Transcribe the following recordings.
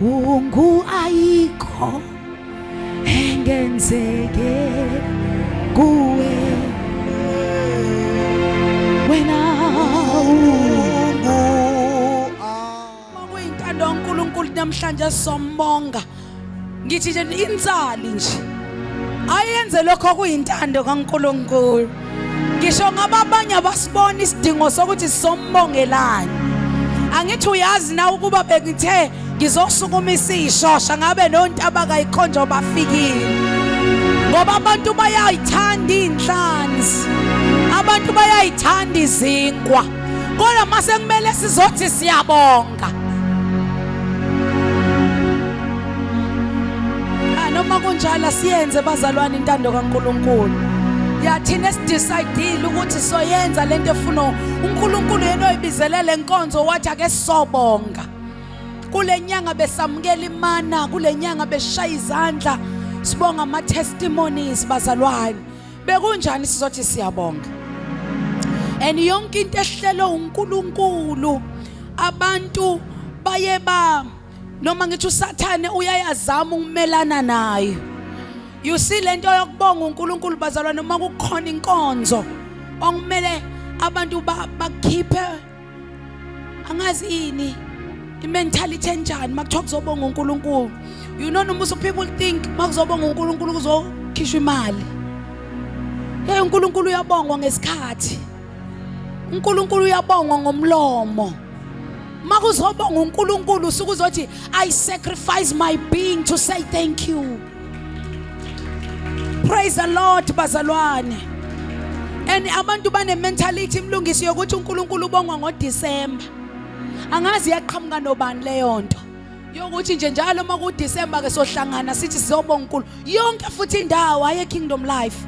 ungu ayikho engenzeke kuwe wena makuyintando kaNkulunkulu namhlanje sombonga ngithi nje insali nje ayenze lokho kuyintando kaNkulunkulu ngisho ngaba abanye abasibona isidingo sokuthi sombongelane angithi uyazi na ukuba bekuthe ngizosukumisa ishosha ngabe nontaba kayikhonjo bafikile ngoba abantu bayayithanda inhlanzi abantu bayayithanda izinkwa kodwa mase kumele sizothi siyabonga noma kunjalo siyenze bazalwane intando kaNkulunkulu yathina sidecide ukuthi soyenza lento efuna uNkulunkulu yena oyibizelele inkonzo wathi ake sobonga kule nyanga besamukela imana kule nyanga beshaya izandla sibonga ama testimonies bazalwane bekunjani sizothi siyabonga and yonke into ehlelo uNkulunkulu abantu baye ba noma ngithi uSathane uyayazama ukumelana nayo you see lento yokubonga uNkulunkulu bazalwane noma kukhona inkonzo okumele abantu bakhiphe angazi ini imentality enjani makuthiwa kuzobonga uNkulunkulu you know most people think makuzobonga uNkulunkulu kuzokhishwa imali uNkulunkulu uyabongwa ngesikhathi uNkulunkulu uyabongwa ngomlomo makuzobonga uNkulunkulu sukuzothi I sacrifice my being to say thank you. Praise the Lord bazalwane. And abantu bane mentality imlungisi yokuthi uNkulunkulu ubongwa ngoDisemba. Angazi yaqhamuka nobani leyo nto. Yokuthi nje njalo maku December ke sohlangana sithi sizobonga uNkulunkulu. Yonke futhi indawo aye Kingdom Life.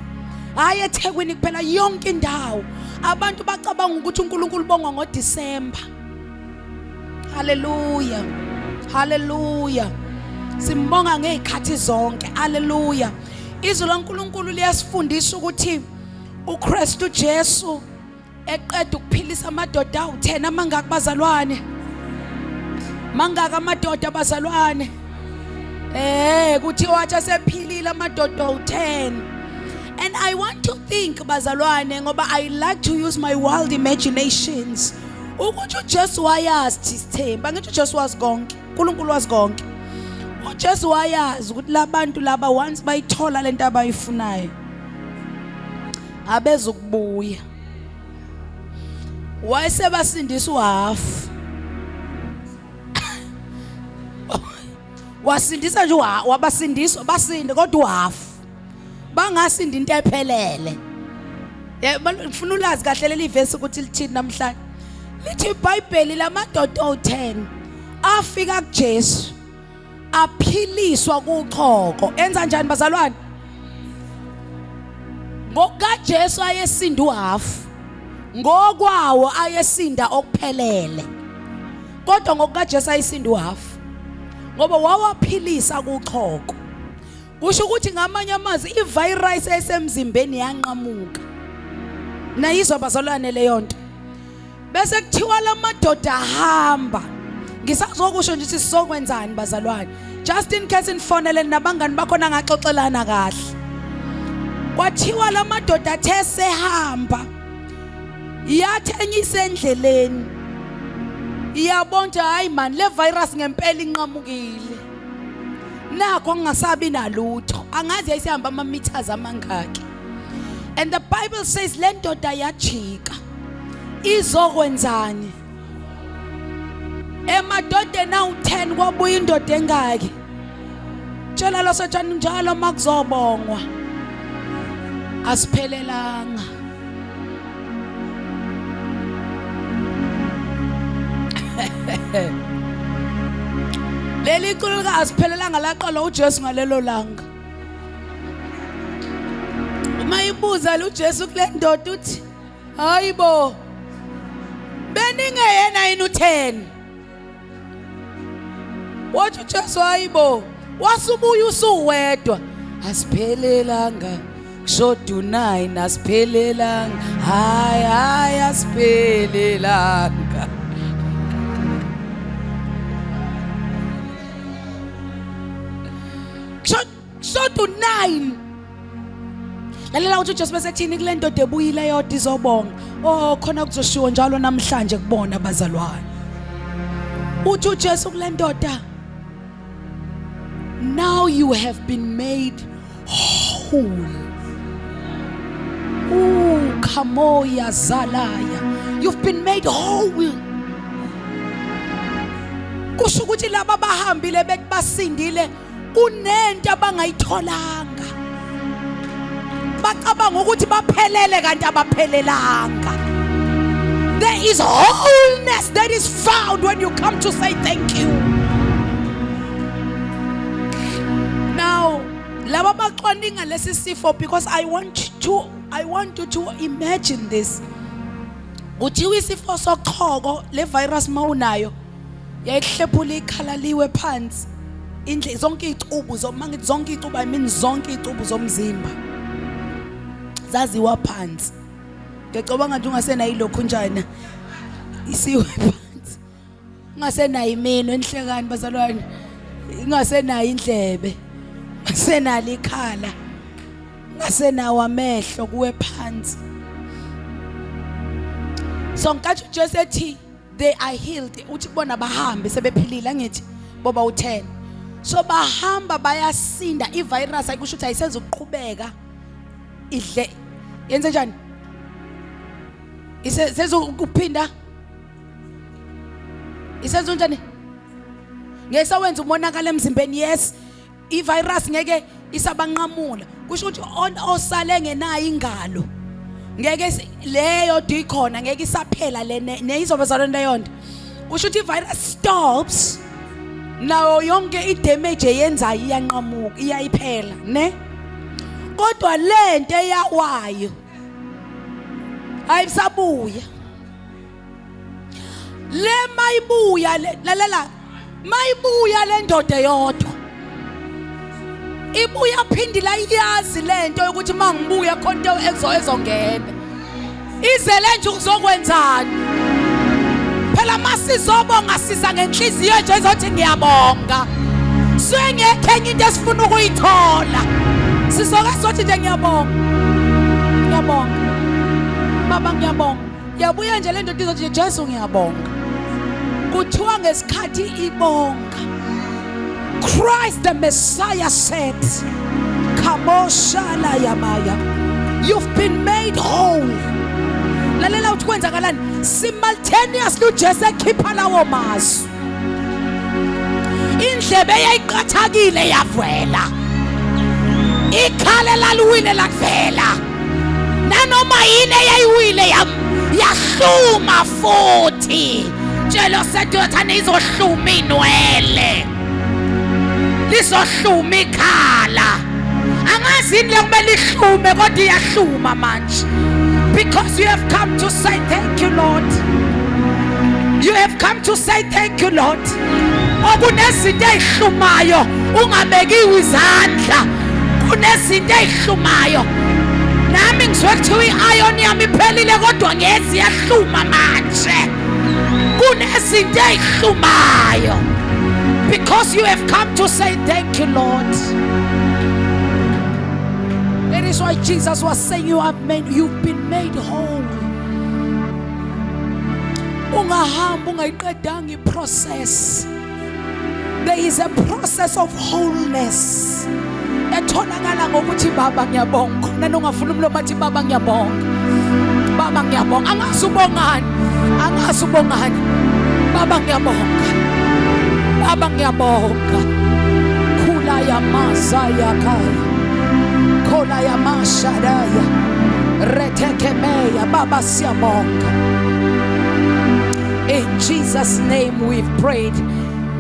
Hayi eThekwini kuphela yonke indawo. Abantu bacabanga ukuthi uNkulunkulu ubongwa ngoDisemba. Hallelujah. Hallelujah. Simbonga ngezikhathi zonke. Hallelujah. Izwi laNkulunkulu liyasifundisa ukuthi uKristu Jesu eqeda ukuphilisa amadoda awu10 amangaka bazalwane. Mangaka amadoda bazalwane. Kuthi wathi asephilile amadoda awu10. And I want to think bazalwane ngoba I like to use my wild imaginations. Ukuthi uJesu wayazi Sithemba ngithi uJesu wazi konke uNkulunkulu wazi konke uJesu wayazi ukuthi labantu laba once bayithola lento abayifunayo abezukubuya wayesebasindisa uhalf wasindisa nje wabasindiswa basinde kodwa uhalf bangasindi into ephelele ngifuna ulazi kahle leli verse ukuthi lithini namhlanje lithi iBhayibheli lamadoda o10 afika kuJesu aphiliswa kuxhoko enza njani bazalwane ngokukaJesu ayesinda uhalf ngokwawo ayesinda okuphelele kodwa ngokukaJesu ayesinda uhalf ngoba wawaphilisa kuxhoko kusho ukuthi ngamanye amazwi ivirus esemzimbeni yanqamuka nayizwa bazalwane leyo nto bese kuthiwa lamadoda ahamba ngisazokusho nje sizokwenzani bazalwane just in case nifonele nabangani bakhona ngaxoxelana kahle kwathiwa lamadoda athe sehamba yathenyisa endleleni iyabonja hayi man le virus ngempela inqamukile nakho ngingasabi nalutho angazi yayisihamba ama meters amangaki and the Bible says le ndoda yajika izokwenzani emadodeni awu10 kwabuya indoda engaki tshela lo sotshani njalo makuzobongwa asiphelelanga leli iquluka asiphelelanga laqala uJesu ngalelo langa uma ibuza lo uJesu kule ndoda uthi hayibo beningeyena yini u10 wathi uJesu hayibo wasubuya usuwedwa asiphelelanga kushoda u9 asiphelelanga hayi asiphelelanga shoto 9. Lalela uthi uJesu besethini kule ndoda ebuyile yodwa izobonga. Oh khona kuzoshiwo njalo namhlanje kubona abazalwane. Uthi uJesu kule ndoda, now you have been made whole. Kamoya zalaya. You've been made whole. Kusho ukuthi laba bahambile bekubasindile kunento abangayitholanga. Bacabanga ukuthi baphelele kanti abaphelelanga. There is wholeness that is found when you come to say thank you. Now, laba baqwaninga lesi sifo, because I want you to imagine this. Uthiwa isifo soqhoko le virus mawunayo yayihlephula ikhala liwe phansi indle zonke icubu zomangithi zonke icubu I mean zonke icubu zomzimba zaziwa phansi. Ngicabanga nje ungasena yilokhu njana isiwe phansi. Ungasena imino enhlekani bazalwane. Ungasena indlebe. Ungasena likhala. Ungasena wamehlo kuwe phansi. So nkathi uJesu ethi they are healed, uthi bona bahambe sebephilile ngithi boba u10. So bahamba bayasinda, ivirus ayikusho ukuthi ayisezoqhubeka idle yenze njani? Isezokuphinda isezonjani? Ngeke sawenza umonakala emzimbeni. Yes, ivirus ngeke isabanqamula. Kusho ukuthi osale ngenayo ingalo ngeke leyo dikhona ngeke isaphela neyizobazalwana leyonto. Kusho ukuthi ivirus stops nawo yonke idamage eyenzayo iyanqamuka iyayiphela ne. Kodwa lento eyawayo ayisabuya. Le mayibuya lalela mayibuya le ndoda yodwa ibuya phindila iyazi lento ukuthi mangibuya khonto ezongena izele nje ukuzokwenzani. Phela masizobonga sisa ngenhliziyo nje ezothi ngiyabonga. Sengekho enye into esifuna ukuyithola. Sizoke sothi nje ngiyabonga. Ngiyabonga. Baba ngiyabonga. Yabuya nje le ndoda izothi Jesu ngiyabonga. Kuthiwa ngesikhathi ibonga, Christ the Messiah said, Kamoshala yamaya, you've been made whole. Lalela uthi kwenzakalani? Simultaneously uJesu ekhipha lawo mazwi. Indlebe yayiqathakile yavela. Ikhala laluwile lakuvela. Nanoma yini eyayiwile yahluma futhi. Tshelo sedothana izohluma inwele. Lizohluma ikhala. Angazi yini lekumele ihlume kodwa iyahluma manje. Because you have come to say thank you, Lord. You have come to say thank you, Lord. Okunezinto ezihlumayo ungabekiwe izandla. Kunezinto ezihlumayo. Nami ngizwe kuthiwa i-iron yami iphelile kodwa ngezi yahluma manje. Kunezinto ezihlumayo. Because you have come to say thank you, Lord. That is why Jesus was saying you've been made whole. Ungahamba ungayiqedanga i-process. There is a process of wholeness. Etholakala ngokuthi baba ngiyabonga. Khona nongafuna umlomo athi baba ngiyabonga. Baba ngiyabonga. Angasubongani. Angasubongani. Baba ngiyabonga. Baba ngiyabonga. Khula yamasaya kaya. Kola ya mashadaya. Retekemeya baba siyabonga. In Jesus' name we've prayed.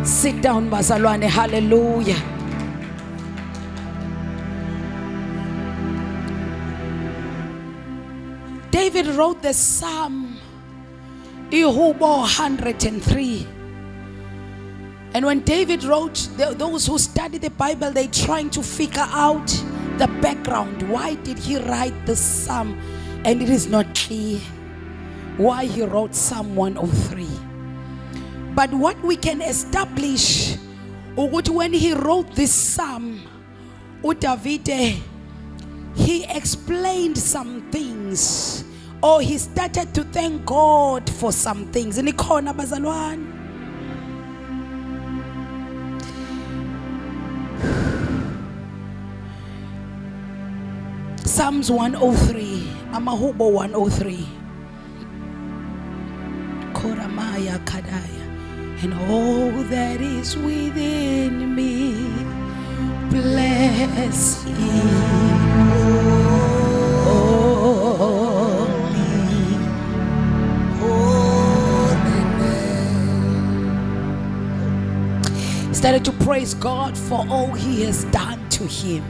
Sit down bazalwane. Hallelujah. David wrote the Psalm Ihubo 103. And when David wrote, those who study the Bible, they're trying to figure out the background. Why did he write the Psalm? And it is not clear why he wrote Psalm 103. But what we can establish, when he wrote this Psalm, uDavide, he explained some things, or he started to thank God for some things. Nikhona bazalwane. Psalms 103, Amahubo 103. Koramaya Kadaya, and all that is within me, bless He started to praise God for all he has done to him.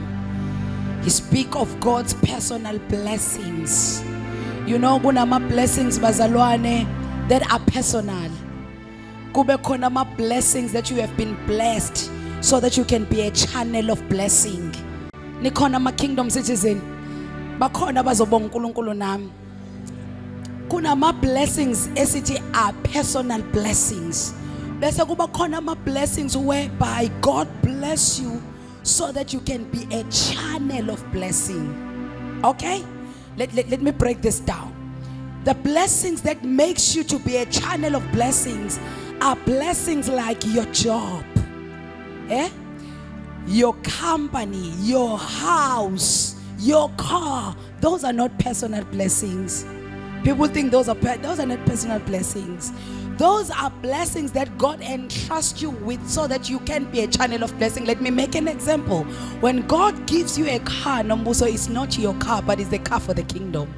He speak of God's personal blessings. You know, kunama blessings bazalwane that are personal. Kube khona ma blessings that you have been blessed so that you can be a channel of blessing. Nikhona ma kingdom citizen. Bakhona bazobonga uNkulunkulu nami. Kunama blessings esithi are personal blessings. Bese kuba khona ma blessings whereby God bless you so that you can be a channel of blessing. Okay? Let me break this down. The blessings that makes you to be a channel of blessings are blessings like your job, your company, your house, your car. Those are not personal blessings. People think those are not personal blessings. Those are blessings that God entrusts you with so that you can be a channel of blessing. Let me make an example. When God gives you a car, Nombuso, it's not your car, but it's the car for the kingdom.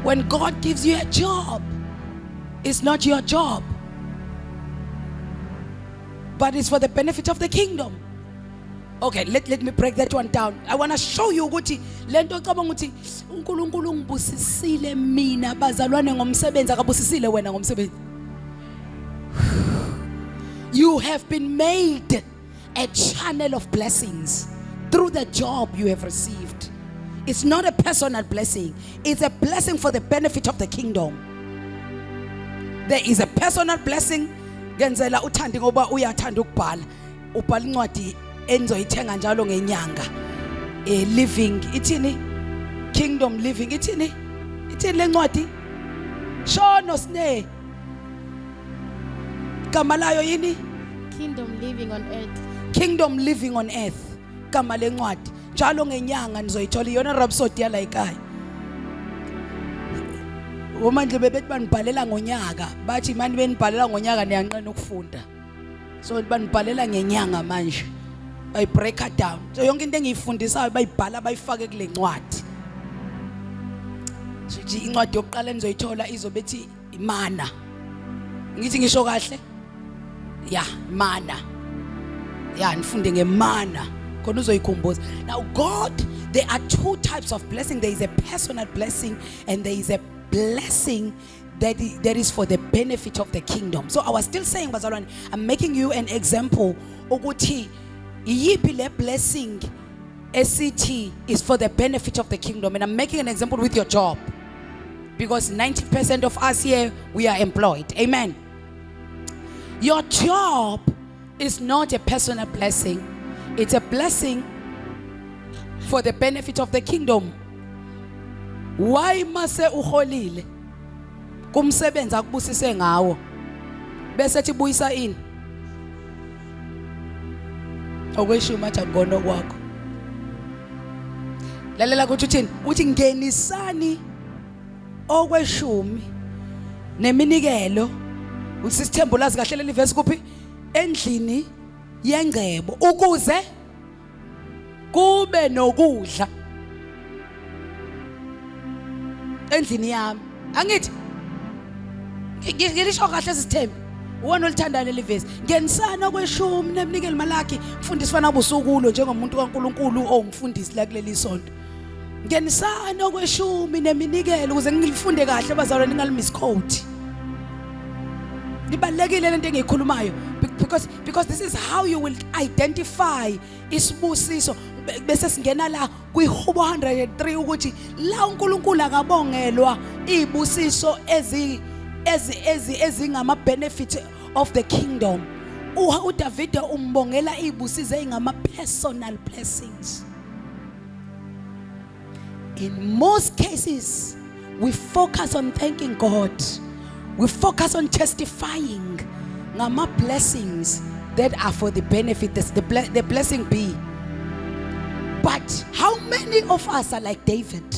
When God gives you a job, it's not your job, but it's for the benefit of the kingdom. Okay, let me break that one down. I want to show you ukuthi lento ecabanga ukuthi uNkulunkulu ngibusisile mina bazalwane ngomsebenzi akabusisile wena ngomsebenzi. You have been made a channel of blessings through the job you have received. It's not a personal blessing. It's a blessing for the benefit of the kingdom. There is a personal blessing. Ngenzela uthandi ngoba uyathanda ukubhala. Ubhala incwadi enzoyithenga njalo ngenyanga. Living ithini? Kingdom living ithini? Ithini lencwadi? Shono sine. Gama layo yini? Kingdom living on earth. Kingdom living on earth. Gama lencwadi. Njalo ngenyanga nizoyithola yona Rhapsody yala ekhaya. Omandle bebethi banibhalela ngonyaka, bathi manje benibhalela ngonyaka niyanqena ukufunda. So banibhalela ngenyanga manje. Bay break it down. So yonke into engiyifundisayo bayibhala bayifake kule ncwadi. Sithi incwadi yokuqala enizoyithola izobethi imana. Ngithi ngisho kahle? Yeah, mana. Yeah, nifunde ngemana. Khona uzoyikhumbuza. Now God, there are two types of blessing. There is a personal blessing and there is a blessing that is for the benefit of the kingdom. So I was still saying, bazalwane, I'm making you an example. Ukuthi yipi le blessing esithi is for the benefit of the kingdom, and I'm making an example with your job because 90% of us here, we are employed. Amen. Your job is not a personal blessing. It's a blessing for the benefit of the kingdom. Why mase uholile kumsebenza akubusise ngawo bese ethi buyisa ini okweshuma athi akona kwakho. Lalela ukuthi uthini? Uthi ngenisani okweshumi neminikelo. Usisithembu lazi kahle leli verse kuphi? Endlini yengcebo ukuze kube nokudla endlini yami. Angithi ngilisho kahle sisithembu uwona olithanda leli verse. Ngenisana kweshumi neminikelo malaki mfundisi fana busukulo njengomuntu kaNkuluNkulu ongumfundisi la kuleli sonto. Ngenisana kweshumi neminikelo ukuze ngilifunde kahle bazalwane ningalimmisquote. Libalekile lento engiyikhulumayo because this is how you will identify isibusiso. Bese singena la kwiHubo 103 ukuthi la uNkulunkulu akabongelwa izibusiso ezingama benefit of the kingdom. uDavid umbongela izibusiso ezingama personal blessings. In most cases, we focus on thanking God. We focus on testifying ngama blessings that are for the benefit, the blessing be. But how many of us are like David,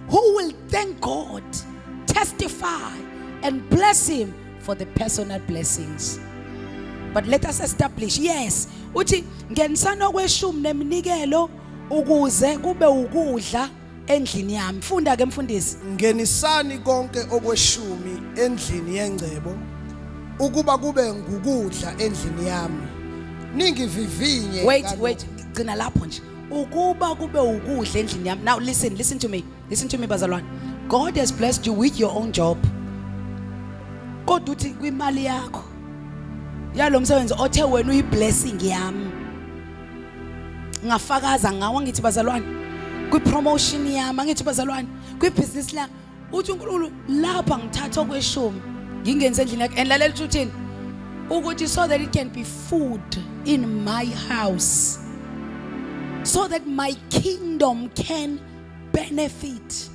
who will thank God, testify, and bless him for the personal blessings? But let us establish, yes, uthi ngenisana kweshumi neminikelo ukuze kube ukudla endlini yami. Funda ke mfundisi. Ngenisani konke okweshumi endlini yengcebo ukuba kube ngukudla endlini yami. Ningivivinye. Wait, gcina lapho nje. Ukuba kube ukudla endlini yami. Now listen to me bazalwane. God has blessed you with your own job. Kodwa uthi kwimali yakho yalo msebenzi othe wena uyiblessing yami. Ngafakaza ngawa ngithi bazalwane kwi promotion yami ngithi bazalwane kwi business la uthi uNkulunkulu lapha ngithatha okweshumi ngingenze endlini yakhe and lalela uthini ukuthi so that it can be food in my house, so that my kingdom can benefit.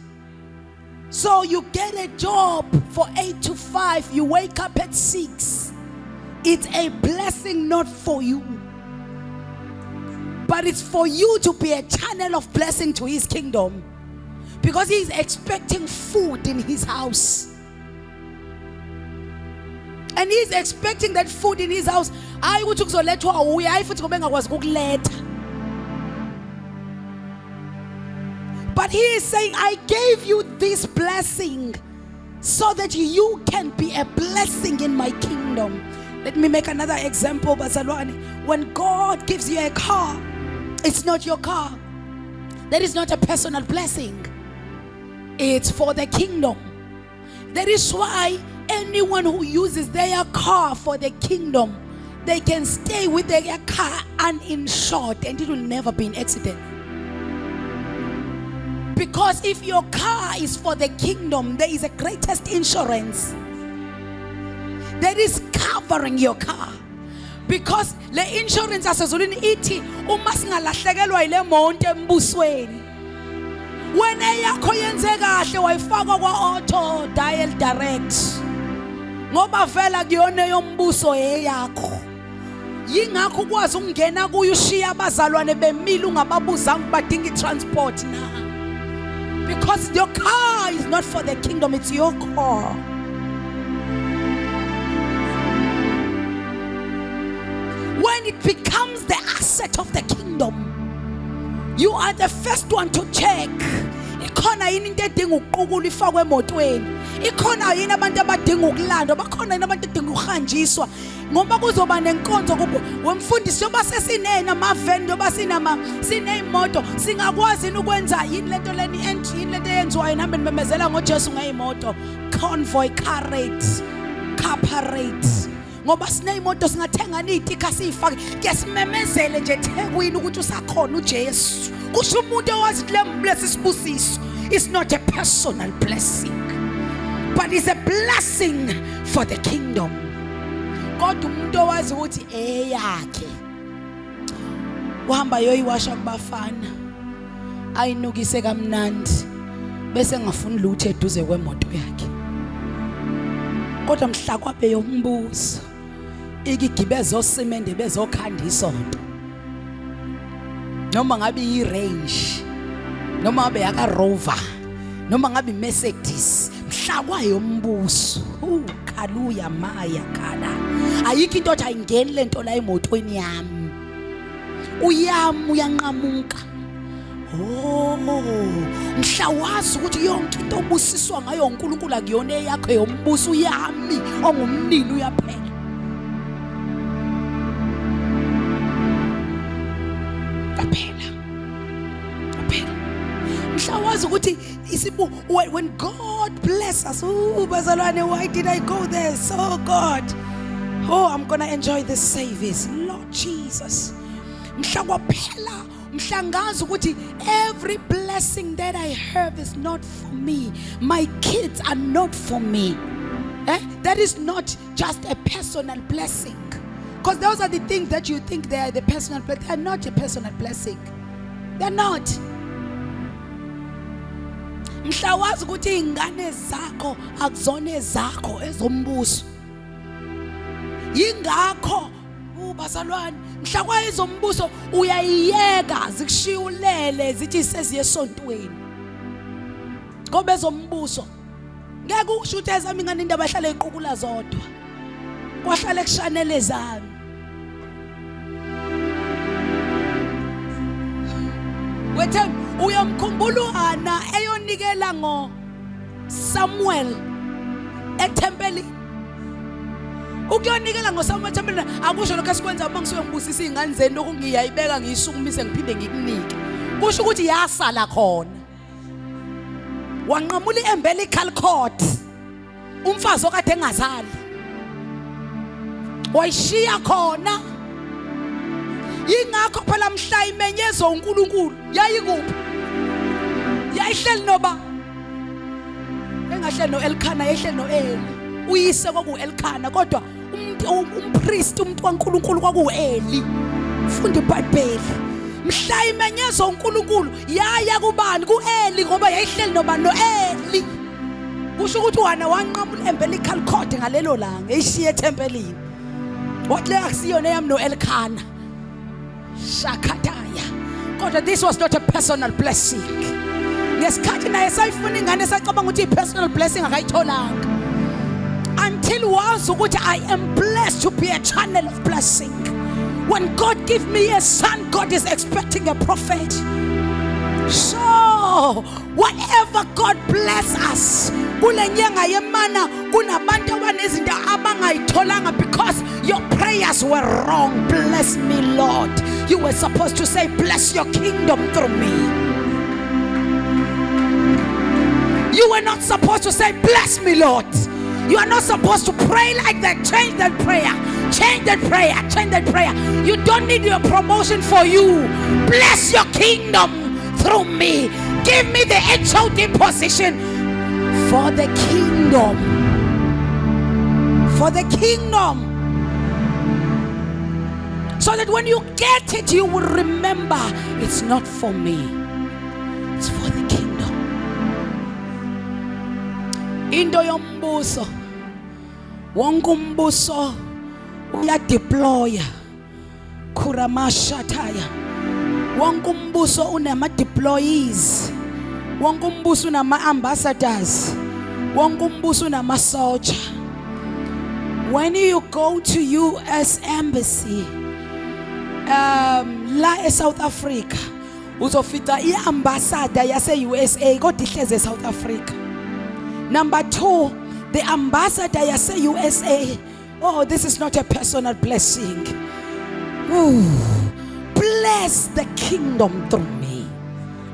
So you get a job for 8 to 5, you wake up at 6. It's a blessing not for you, but it's for you to be a channel of blessing to his kingdom, because he's expecting food in his house. And he's expecting that food in his house. Hayi ukuthi kuzolethwa uye hayi futhi ngoba engakwazi ukuletha. But he is saying, I gave you this blessing so that you can be a blessing in my kingdom. Let me make another example, bazalwane. When God gives you a car, it's not your car. That is not a personal blessing. It's for the kingdom. That is why anyone who uses their car for the kingdom, they can stay with their car uninsured and it will never be an accident. Because if your car is for the kingdom, there is a greatest insurance that is covering your car. Because the insurance asezulwini ithi uma singalahlekelwa ile monto embusweni, wena yakho yenze kahle wayifaka kwa auto dial direct ngoba vela kuyona yombuso eyakho. Yingakho ukwazi ukungena kuyo ushiya abazalwane bemile ungababuzanga badinga transport na. Because your car is not for the kingdom, it's your car. When it becomes the asset of the kingdom, you are the first one to check. Ikhona yini into edinga ukuqukula ifakwe emotweni? Ikhona yini abantu abadinga ukulandwa? Bakhona yini abantu edinga ukuhanjiswa? Ngoba kuzoba nenkonzo kubo wemfundisi yoba sesinena amaveni yoba sineyimoto singakwazi ukwenza yini lento leni engine lento eyenziwayo nihambe nimemezela ngoJesu ngeyimoto convoy car parade. Ngoba sineyimoto singathenga nitika sifake ke simemezele nje eThekwini ukuthi usakhona uJesu. Kusho umuntu owazi lesi sibusiso. It's not a personal blessing, but it's a blessing for the kingdom. Kodwa umuntu owazi ukuthi eyakhe uhamba yoyiwasha kubafana ayinukise kamnandi bese ngafuna lutho eduze kwemoto yakhe. Kodwa mhla kwabe yombuso ikigibeza osimende bezokhanda isonto, noma ngabe iRange, noma ngabe yaka Rover, noma ngabe iMercedes, mhla kwayombuso haleluya maya khala ayikho into othi ayingeni lento la emotweni yami uyanqamuka. Mhla wazi ukuthi yonke into obusiswa ngayo uNkulunkulu akuyona eyakho yombuso uyami ongumnini uyaphela. Mhla wazi ukuthi when God bless us, bazalwane, why did I go there? So God, I'm gonna enjoy this service, Lord Jesus. Mhla kwaphela mhlangazi ukuthi every blessing that I have is not for me. My kids are not for me. That is not just a personal blessing. Because those are the things that you think they are the personal blessing. They are not a personal blessing. They're not. Mhla wazi ukuthi ingane zakho akuzona ezakho ezombuso. Yingakho bazalwane mhla kwa ezombuso uyayiyeka zikushiyulele zithi seziye esontweni. Ngoba ezombuso ngeke usho ukuthi ezami ingane indaba ehlala equkula zodwa. Kwahlala kushanele zami. Wethe uyamkhumbula uHana eyonikela ngo Samuel eThempeli. Ukuyonikela ngo Samuel eThempeli akusho lokho esikwenza uma ngisuke ngibusisa izingane zeni lokhu ngiyayibeka ngiyisukumise ngiphinde ngikunike. Kusho ukuthi yasala khona. Wanqamula iumbilical cord. Umfazi okade engazali. Wayishiya khona. Yingakho phela mhla imenyezo uNkulunkulu yayikuphi? Yayihleli noba engahleli noElkhana yayihleli noEli. Uyise kwakuElkhana kodwa umpriest umuntu kaNkulunkulu kwakuEli. Funda iBhayibheli. Mhla imenyezo uNkulunkulu yaya kubani? kuEli ngoba yayihleli noba noEli. Kusho ukuthi uHana wanqamula iumbilical cord ngalelo langa eyishiye eThempelini. Wathi le akusiyona eyami noElkhana. Shakataya. God, this was not a personal blessing. Ngesikhathi naye sayifuna ingane sacabanga ukuthi personal blessing akayitholanga. Until wazi ukuthi I am blessed to be a channel of blessing. When God gives me a son, God is expecting a prophet. So whatever God bless us, kule nyanga yemana kunabantu abanezinto abangayitholanga because your prayers were wrong. Bless me, Lord. You were supposed to say, bless your kingdom through me. You were not supposed to say, bless me, Lord. You are not supposed to pray like that. Change that prayer. Change that prayer. Change that prayer. You don't need your promotion for you. Bless your kingdom through me. Give me the HOD position for the kingdom. For the kingdom. So that when you get it, you will remember it's not for me. It's for the kingdom. Into yombuso. Wonke umbuso uyadeploya. Kuramashataya. Wonke umbuso unama deployees. Wonke umbuso unama ambassadors. Wonke umbuso unama soldier. When you go to US embassy la eSouth Africa uzofika iambassador yase USA kodwa ihleze eSouth Africa. Number 2, the ambassador yase USA, oh, this is not a personal blessing. Ooh. Bless the kingdom through me.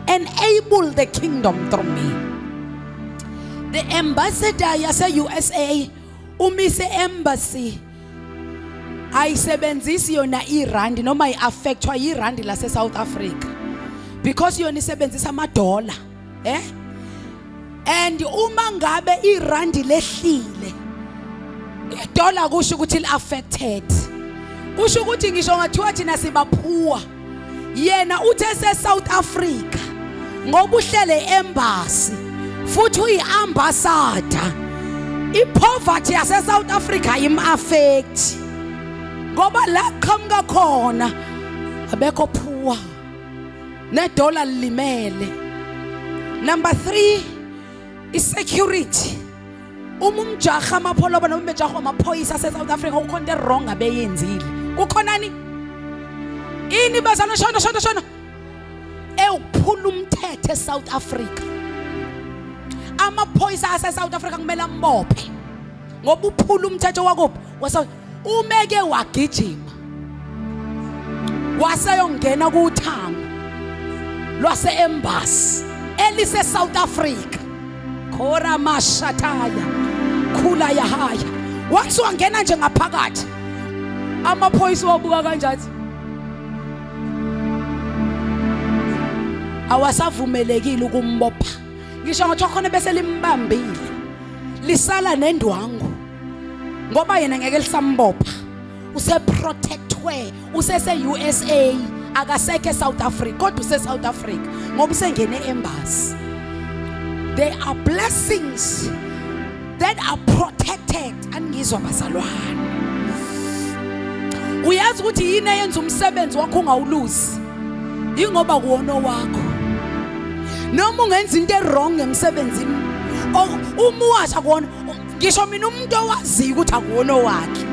Enable the kingdom through me. The ambassador yase USA umise embassy ayisebenzisi yona irandi noma iaffectwa irandi la South Africa because yona isebenzisa amadola and uma ngabe irandi lehlile idola kusho ukuthi liaffected kusho ukuthi ngisho ngathiwa thina sibaphuwa yena uthe South Africa ngoba uhlele embassy futhi uyiambassador ipoverty yase South Africa im-affect ngoba la qhamuka khona abekho phuwa nedola limele. Number 3 is security. Umjaha amapholoba noma bejaha amaphoyisa ase South Africa ukhonto wrong abeyenzile kukhonani ini bazana shona ukuphula umthetho eSouth Africa. Amaphoyisa ase South Africa kumele ambophe ngoba uphula umthetho wakuphi umeke wagijima waseyongena kuthango lwase embassy elise South Africa khora mashataya khula yahaya wathi wangena nje ngaphakathi amaphoyisa wabuka kanjani awasavumelekile ukumbopha ngisho ngathi khona bese limbambile lisala nendwangu ngoba yena ngeke lisambopha useprotectwe, usese-USA, akaseke South Africa, kodwa use-South Africa ngoba usengene embassy. There are blessings that are protected. Angizwa bazalwane. Uyazi ukuthi yini eyenza umsebenzi wakho ungawuluzi? Ingoba kuwona wakho. Noma ungenza into wrong emsebenzini, uma washa kuwona, ngisho mina umuntu owazi ukuthi akuwona wakhe.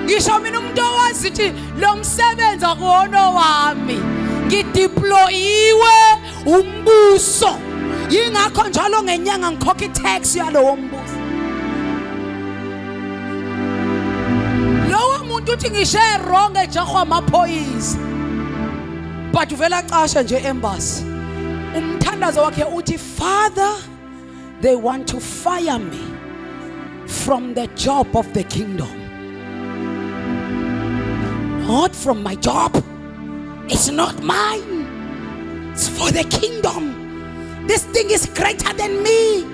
Ngisho mina umuntu owazi ukuthi lo msebenzi akuwona wami. Ngideployiwe umbuso. Yingakho njalo ngenyanga ngikhokha i-tax yalowo mbuso. Lowo muntu uthi ngishe wrong ejahwa amaphoyisa. But uvela xasha nje embassy. Umthandazo wakhe uthi, Father, they want to fire me from the job of the kingdom. Not from my job. It's not mine. It's for the kingdom. This thing is greater than me.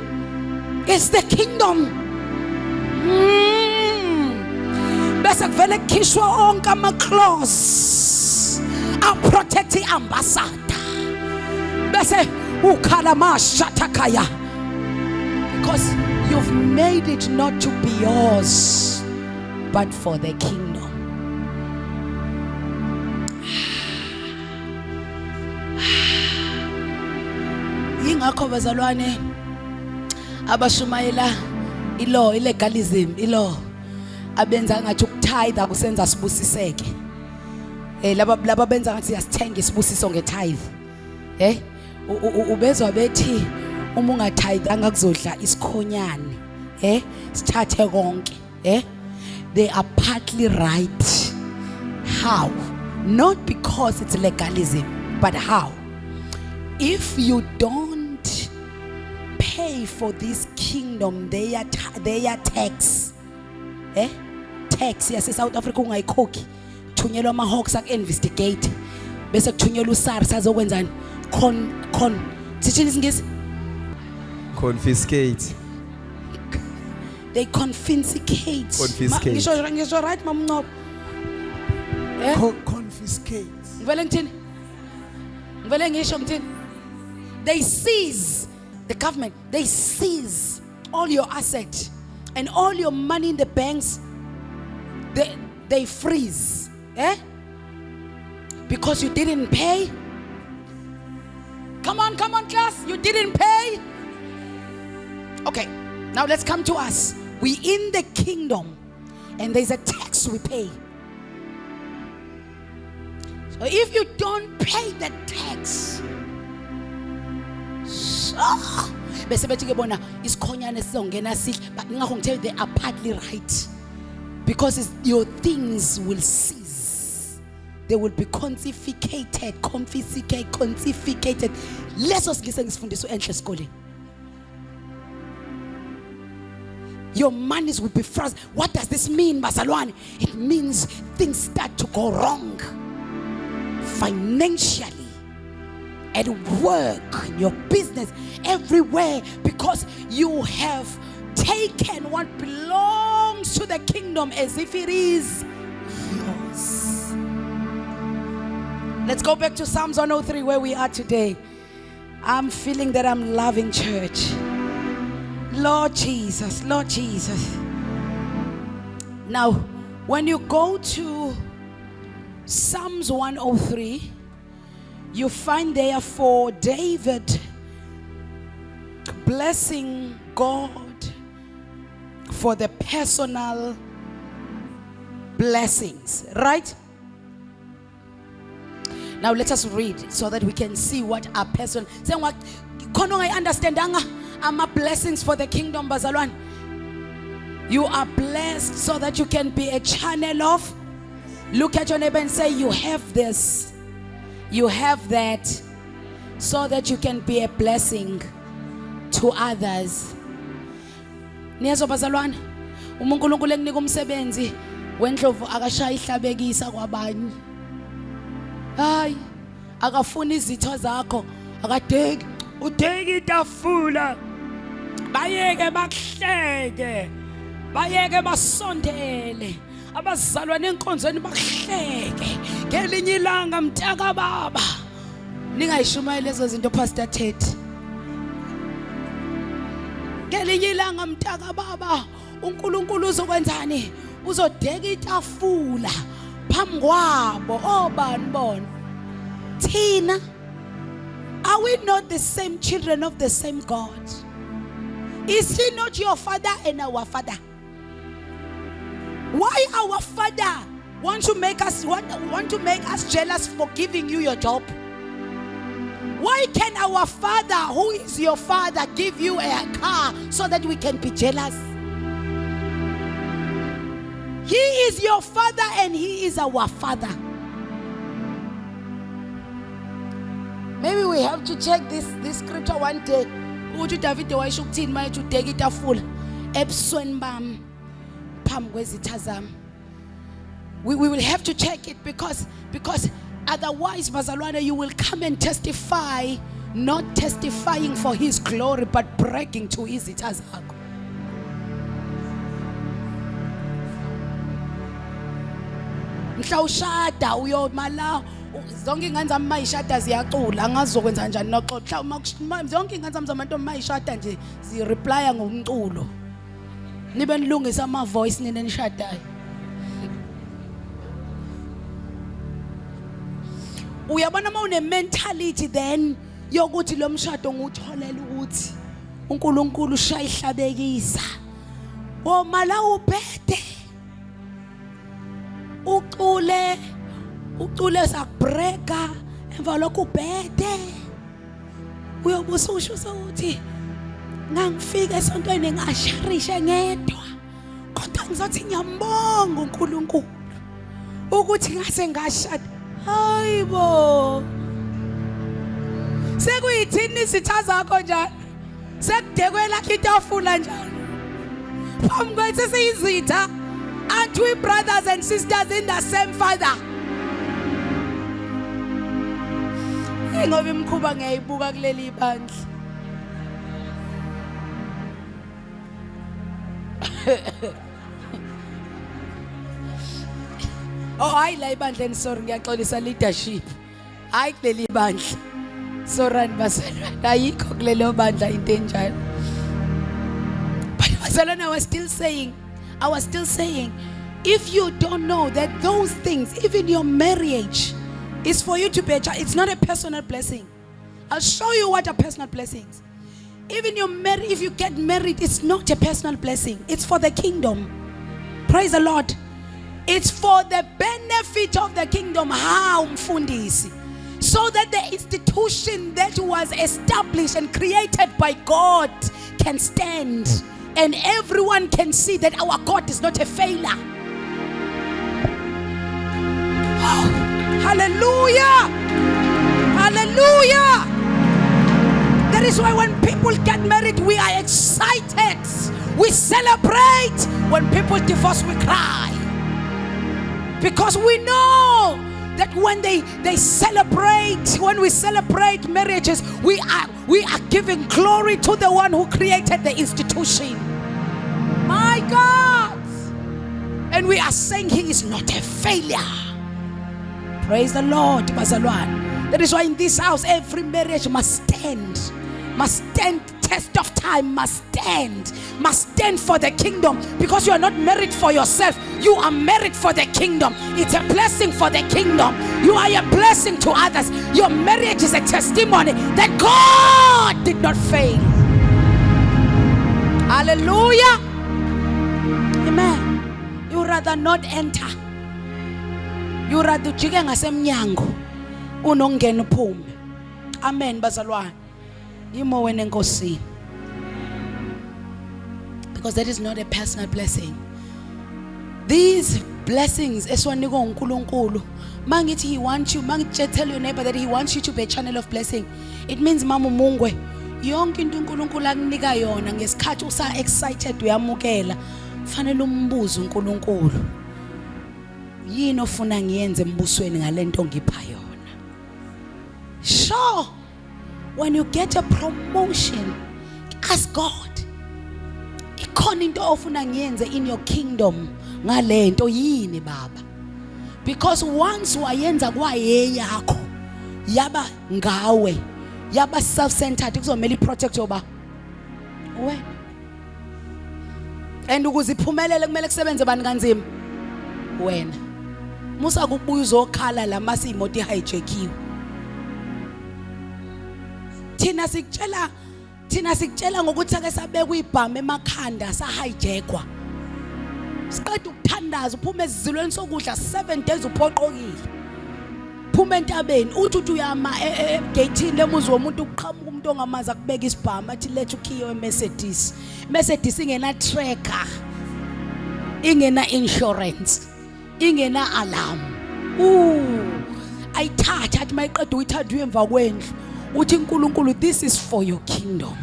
It's the kingdom. Bese kuvele khishwa onke ama-clause a-protect i-ambassador. Bese ukhala mashatakaya. Because you've made it not to be yours, but for the kingdom. Ingakho bazalwane abashumayela illegalism, abenza ngathi ukutithe kusenza sibusiseke. Laba benza ngathi siyasithenga isibusiso ngetithe. Ubezwa bethi uma ungatithe angakuzodla isikhonyane. Sithathe konke. They are partly right. How? Not because it's legalism, but how? If you don't pay for this kingdom, their tax, tax yase South Africa ungayikhokhi, thunyelwa ama-hawks ak-investigate, bese kuthunyelwa uSARS azokwenzani? Sithini isingisi? Confiscate. They confiscate. Ngisho right mamncop. Confiscate. Ngivele ngithini? Ngivele ngisho ngithini? They seize, the government, they seize all your assets and all your money in the banks. They freeze. Because you didn't pay. Come on, class. You didn't pay. Okay, now let's come to us. We in the kingdom, and there's a tax we pay. So if you don't pay the tax, bese bethi ke bona isikhonyane sizongena sihle, but ngakho ngithe they are partly right, because your things will cease. They will be confiscated. Leso sikise ngisifundiswa enhle esikoleni. Your monies will be frozen. What does this mean, bazalwane? It means things start to go wrong financially, at work, in your business, everywhere, because you have taken what belongs to the kingdom as if it is yours. Let's go back to Psalms 103 where we are today. I'm feeling that I'm loving church. Lord Jesus. Now, when you go to Psalms 103, you find there for David blessing God for the personal blessings, right? Now let us read so that we can see what our person saying. What I understand ama blessings for the kingdom, bazalwane. You are blessed so that you can be a channel of. Look at your neighbor and say, you have this, you have that, so that you can be a blessing to others. Niyazo bazalwane, uNkulunkulu ekunika umsebenzi wendlovu akashaya ihlabekisa kwabanye. Hayi, akafuna izitho zakho, akadeki, udeki itafula. Bayeke bakuhleke, bayeke basondele. abazalwane enkonzweni bahleke ngelinye ilanga mtaka baba ningayishumayela lezo zinto Pastor Ted ngelinye ilanga mtaka baba uNkulunkulu uzokwenzani uzodeka itafula phambi kwabo obani bona thina. Are we not the same children of the same God? Is he not your father and our father? Why our father want to make us jealous for giving you your job? Why can our father, who is your father, give you a car so that we can be jealous? He is your father and he is our father. Maybe we have to check this scripture one day. Uthi David wayisho ukuthini manje udeka itafula ebusweni bami phambi kwezitha zami. We will have to check it because otherwise bazalwane you will come and testify, not testifying for his glory but bragging to izitha zakho. Mhla ushada uyomala zonke ingane zami mayishada ziyacula angazokwenza kanjani noxoxa zonke ingane zami zamantombi mayishada nje zi replya ngomculo nibe nilungisa ama voice nina nishadayo. Uyabona mawune mentality then yokuthi lo mshado ngutholela ukuthi uNkulunkulu ushaya ihlabekisa womala ubhede ucule sakubreka emva lokho ubhede uyobusa usho ukuthi ngangifika esontweni ngasharishe ngedwa kodwa ngizothi ngiyambonga uNkulunkulu ukuthi ngase ngashada. Hayibo sekuyithini izitha zakho njalo sekudekwela itafula njalo phambi kwethu siyizitha and we brothers and sisters in the same father. Ngoba imkhuba ngiyayibuka kuleli bandla. Oh hayi la ibandleni sorry ngiyaxolisa leadership. Hayi kuleli bandla. Sorry baselwa. Ayikho kulelo bandla into enjalo. But baselwa I was still saying if you don't know that those things even your marriage is for you to be it's not a personal blessing. I'll show you what are personal blessings. Even if you get married, it's not a personal blessing. It's for the kingdom. Praise the Lord. It's for the benefit of the kingdom. How mfundisi? So that the institution that was established and created by God can stand. And everyone can see that our God is not a failure. Oh, hallelujah. Hallelujah. That is why when people get married, we are excited. We celebrate. When people divorce, we cry. Because we know that when when we celebrate marriages, we are giving glory to the one who created the institution. My God. And we are saying he is not a failure. Praise the Lord, bazalwane. That is why in this house every marriage must stand. Must stand, test of time must stand for the kingdom, because you are not married for yourself, you are married for the kingdom. It's a blessing for the kingdom. You are a blessing to others. Your marriage is a testimony that God did not fail. Hallelujah. Amen. You rather not enter, you rather jike ngasemnyango unongena uphume. Amen bazalwane. Because that is not a personal blessing. These blessings eswanika uNkulunkulu, mangithi he wants you, mangithi tell your neighbor that he wants you to be a channel of blessing. It means mama mungwe yonke into uNkulunkulu akunika yona ngesikhathi usa excited uyamukela, kufanele umbuze uNkulunkulu yini ofuna ngiyenze embusweni ngalento ngipha yona. Sure. When you get a promotion, ask God, ikhona into ofuna ngiyenze in your kingdom ngalento yini baba? Because once wayenza kwayeyakho yaba ngawe, yaba self-centered, kuzomela iprotect yoba wena. And ukuze iphumelele kumele kusebenze bani kanzima? Wena. Musa kubuya uzokhala la mase imoto ihijackiwe. Thina sikutshela ngokuthi ake sabekwa ibhamu emakhanda sahijackwa. Siqeda ukuthandaza uphuma esizilweni sokudla 7 days uphoqokile. Phuma entabeni uthi uyama egate lemuzi womuntu uqhamuka umuntu ongamazi akubeka isibhamu athi letha ukhiyo eMercedes. Mercedes ingena tracker. Ingena insurance. Ingena alarm. Ayithatha athi mayiqeda uyithatha emva kwendlu. Uthi uNkulunkulu, this is for your kingdom.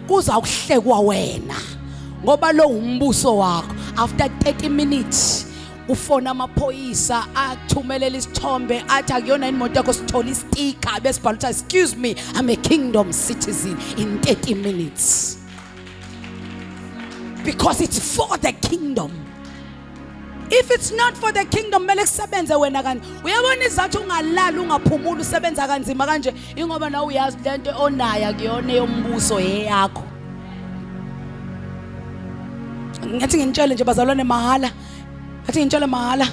Kuza ukuhlekwa wena ngoba lo umbuso wakho. After 30 minutes ufona amaphoyisa athumelela isithombe athi akuyona imoto yakho sithola isticker besibhala ukuthi excuse me, I'm a kingdom citizen in 30 minutes. Because it's for the kingdom. If it's not for the kingdom, mele kusebenze wena kanti. Uyabona izathu ungalala ungaphumula usebenza kanzima kanje ingoba nawe uyazi lento onaya kuyona yombuso eyakho. Ngathi ngintshele nje bazalwane mahala. Athi ngintshele mahala.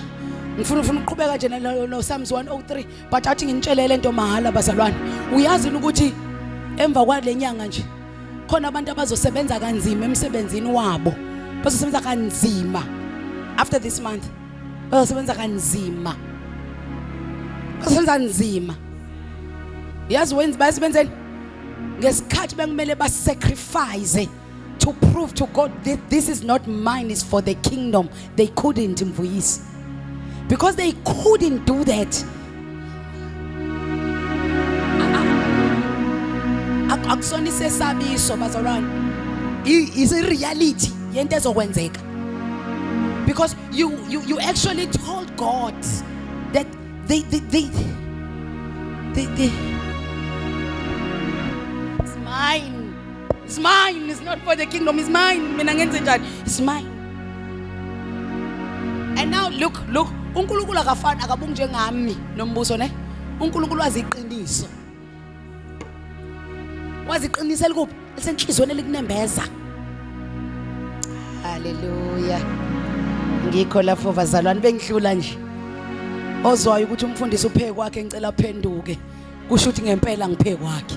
Ngifuna ukuqhubeka nje no Psalms 103 but athi ngintshele lento mahala bazalwane. Uyazi ukuthi emva kwalenyanga nje khona abantu abazosebenza kanzima emsebenzini wabo. Bazosebenza kanzima. After this month, bazosebenza kanzima. Bazosebenza kanzima. Yazi wenza basebenzeni ngesikhathi bekumele basacrifice to prove to God that this is not mine, it's for the kingdom. They couldn't mvuyisi. Because they couldn't do that. Akusona isesabiso bazalwane. Is a reality yento ezokwenzeka. Because you actually told God that they it's mine. It's mine. It's not for the kingdom. It's mine. Mina ngenze njani? It's mine. And now look. uNkulunkulu akafani akabungi njengami nombuso ne. uNkulunkulu waziqiniso. Waziqinisela kuphi? Esenhlizweni elikunembeza. Hallelujah. Ngikho lapho bazalwane bengidlula nje. Ozwayo ukuthi umfundisi upheke kwakhe ngicela phenduke. Kusho ukuthi ngempela ngipheke kwakhe.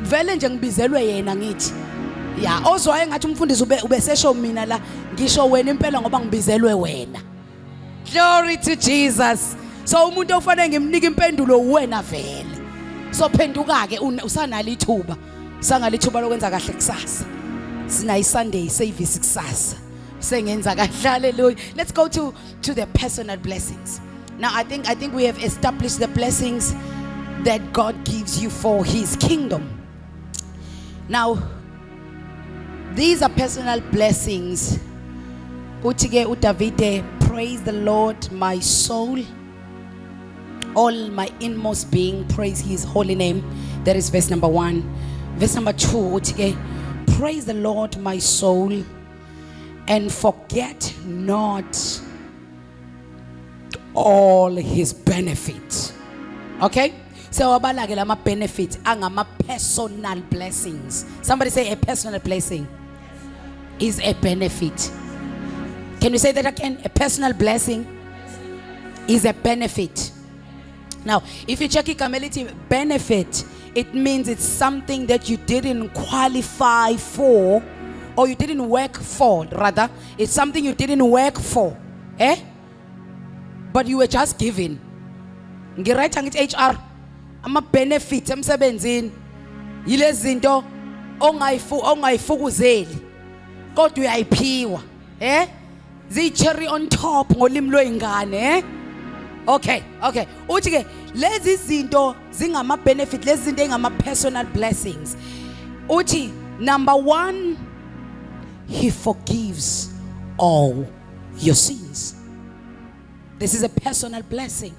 Vele nje ngibizelwe yena ngithi. Ya, ozwayo ngathi umfundisi ubesesho mina la ngisho wena impela ngoba ngibizelwe wena. Glory to Jesus. So umuntu ofanele ngimnika impendulo wena vele. So phenduka ke usanalo ithuba. Sangalithuba lokwenza kahle kusasa. Sina Sunday service kusasa. Sengenza kahle. Hallelujah. Let's go to the personal blessings. Now I think we have established the blessings that God gives you for his kingdom. Now these are personal blessings. Utige udavide, praise the Lord my soul. All my inmost being, praise his holy name. That is verse number 1. Verse number 2, utige, praise the Lord my soul, and forget not all his benefits. Okay? So abalake lama benefits angama personal blessings. Somebody say a personal blessing is a benefit. Can you say that again? A personal blessing is a benefit. Now, if you check ikamelithi benefit, it means it's something that you didn't qualify for, or you didn't work for, rather. It's something you didn't work for. But you were just given. Ngirayitha ngithi HR ama benefits emsebenzini yilezi zinto ongayifukuzeli kodwa uyayiphiwa. Zi cherry on top ngolimi lwengane. Okay. Uthi ke lezi zinto zingama benefit, lezi zinto engama personal blessings. Uthi number 1, he forgives all your sins. This is a personal blessing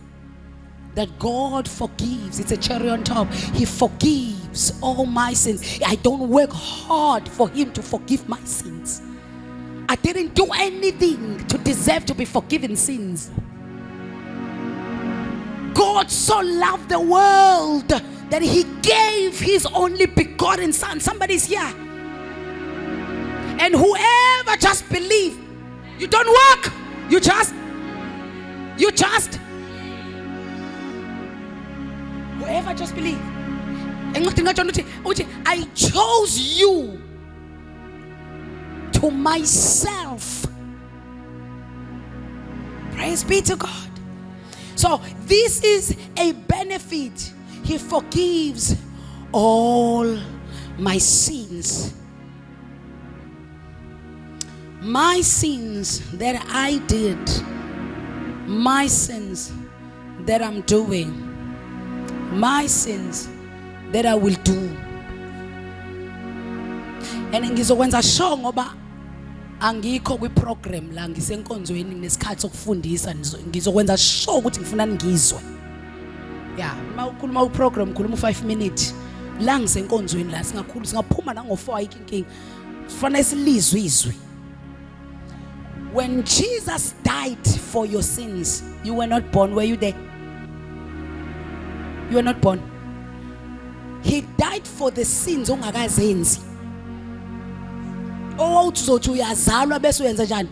that God forgives. It's a cherry on top. He forgives all my sins. I don't work hard for him to forgive my sins. I didn't do anything to deserve to be forgiven sins. God so loved the world that he gave his only begotten son. Somebody's here. And whoever just believe, you don't work, you just whoever just believe. I chose you to myself. Praise be to God. So this is a benefit. He forgives all my sins. My sins that I did, my sins that I'm doing, my sins that I will do. And ngizokwenza sure ngoba angikho kwi program la ngisenkonzweni nesikhathi sokufundisa ngizokwenza sure ukuthi ngifuna ngizwe. Yeah, mawukhuluma u program khuluma 5 minutes la ngisenkonzweni la singaphuma nango 4 ikinkingi. Kufanele silizwe izwi. When Jesus died for your sins, you were not born. Were you there? You were not born. He died for the sins ongakazenzi. Oh, uzothi uyazalwa bese uyenza njani?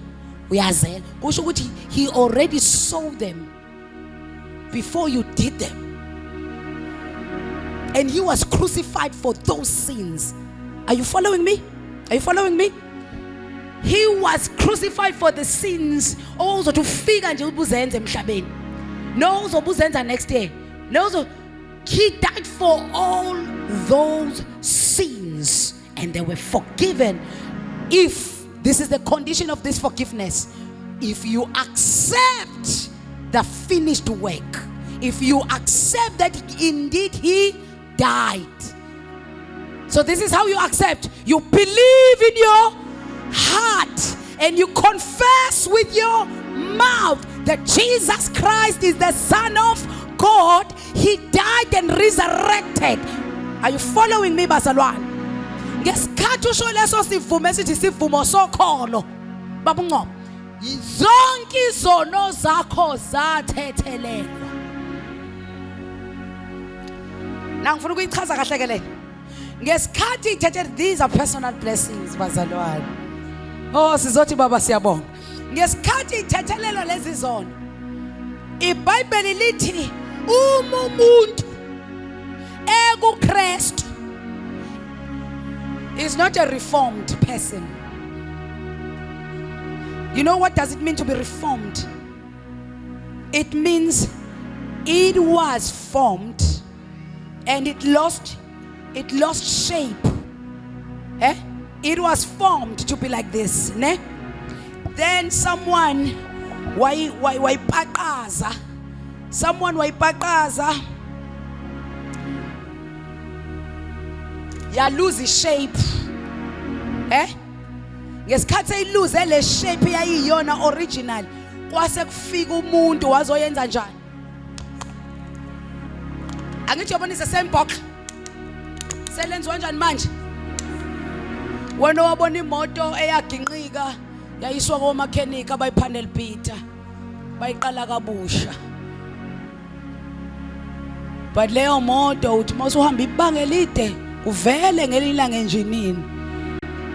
Uyazela. Kusho ukuthi he already saw them before you did them. And he was crucified for those sins. Are you following me? Are you following me? He was crucified for the sins. Also to figure nje ubuzenze emhlabeni. No uzobuzenza next day. No he died for all those sins and they were forgiven. If this is the condition of this forgiveness, if you accept the finished work, if you accept that indeed he died. So this is how you accept. You believe in your heart and you confess with your mouth that Jesus Christ is the Son of God. He died and resurrected. Are you following me, bazalwane? Ngesikhathi usho leso sivumo esithi sivumo sokholo babunqobo zonke izono zakho zathethelelwa. Na ngifuna ukuyichaza kahle ke le. Ngesikhathi ithethe these are personal blessings bazalwane. Oh sizothi baba siyabonga. Ngesikhathi ithethelelo lezi zono iBhayibheli lithi umuntu ekuKristu is not a reformed person. You know what does it mean to be reformed? It means it was formed and it lost shape. It was formed to be like this, ne? Then someone waipaqaza ya lose shape. Ngesikhathi eyiluze le shape yayiyona original kwase kufika umuntu wazoyenza njani? Angithi yabonisa sembok selenziwa njani manje? Wena wabona imoto eyaginqika yayiswa ko mechanic abayipanel beater bayiqala kabusha. But leyo moto uthi mawuhamba ibanga elide uvele ngelilanga enjinini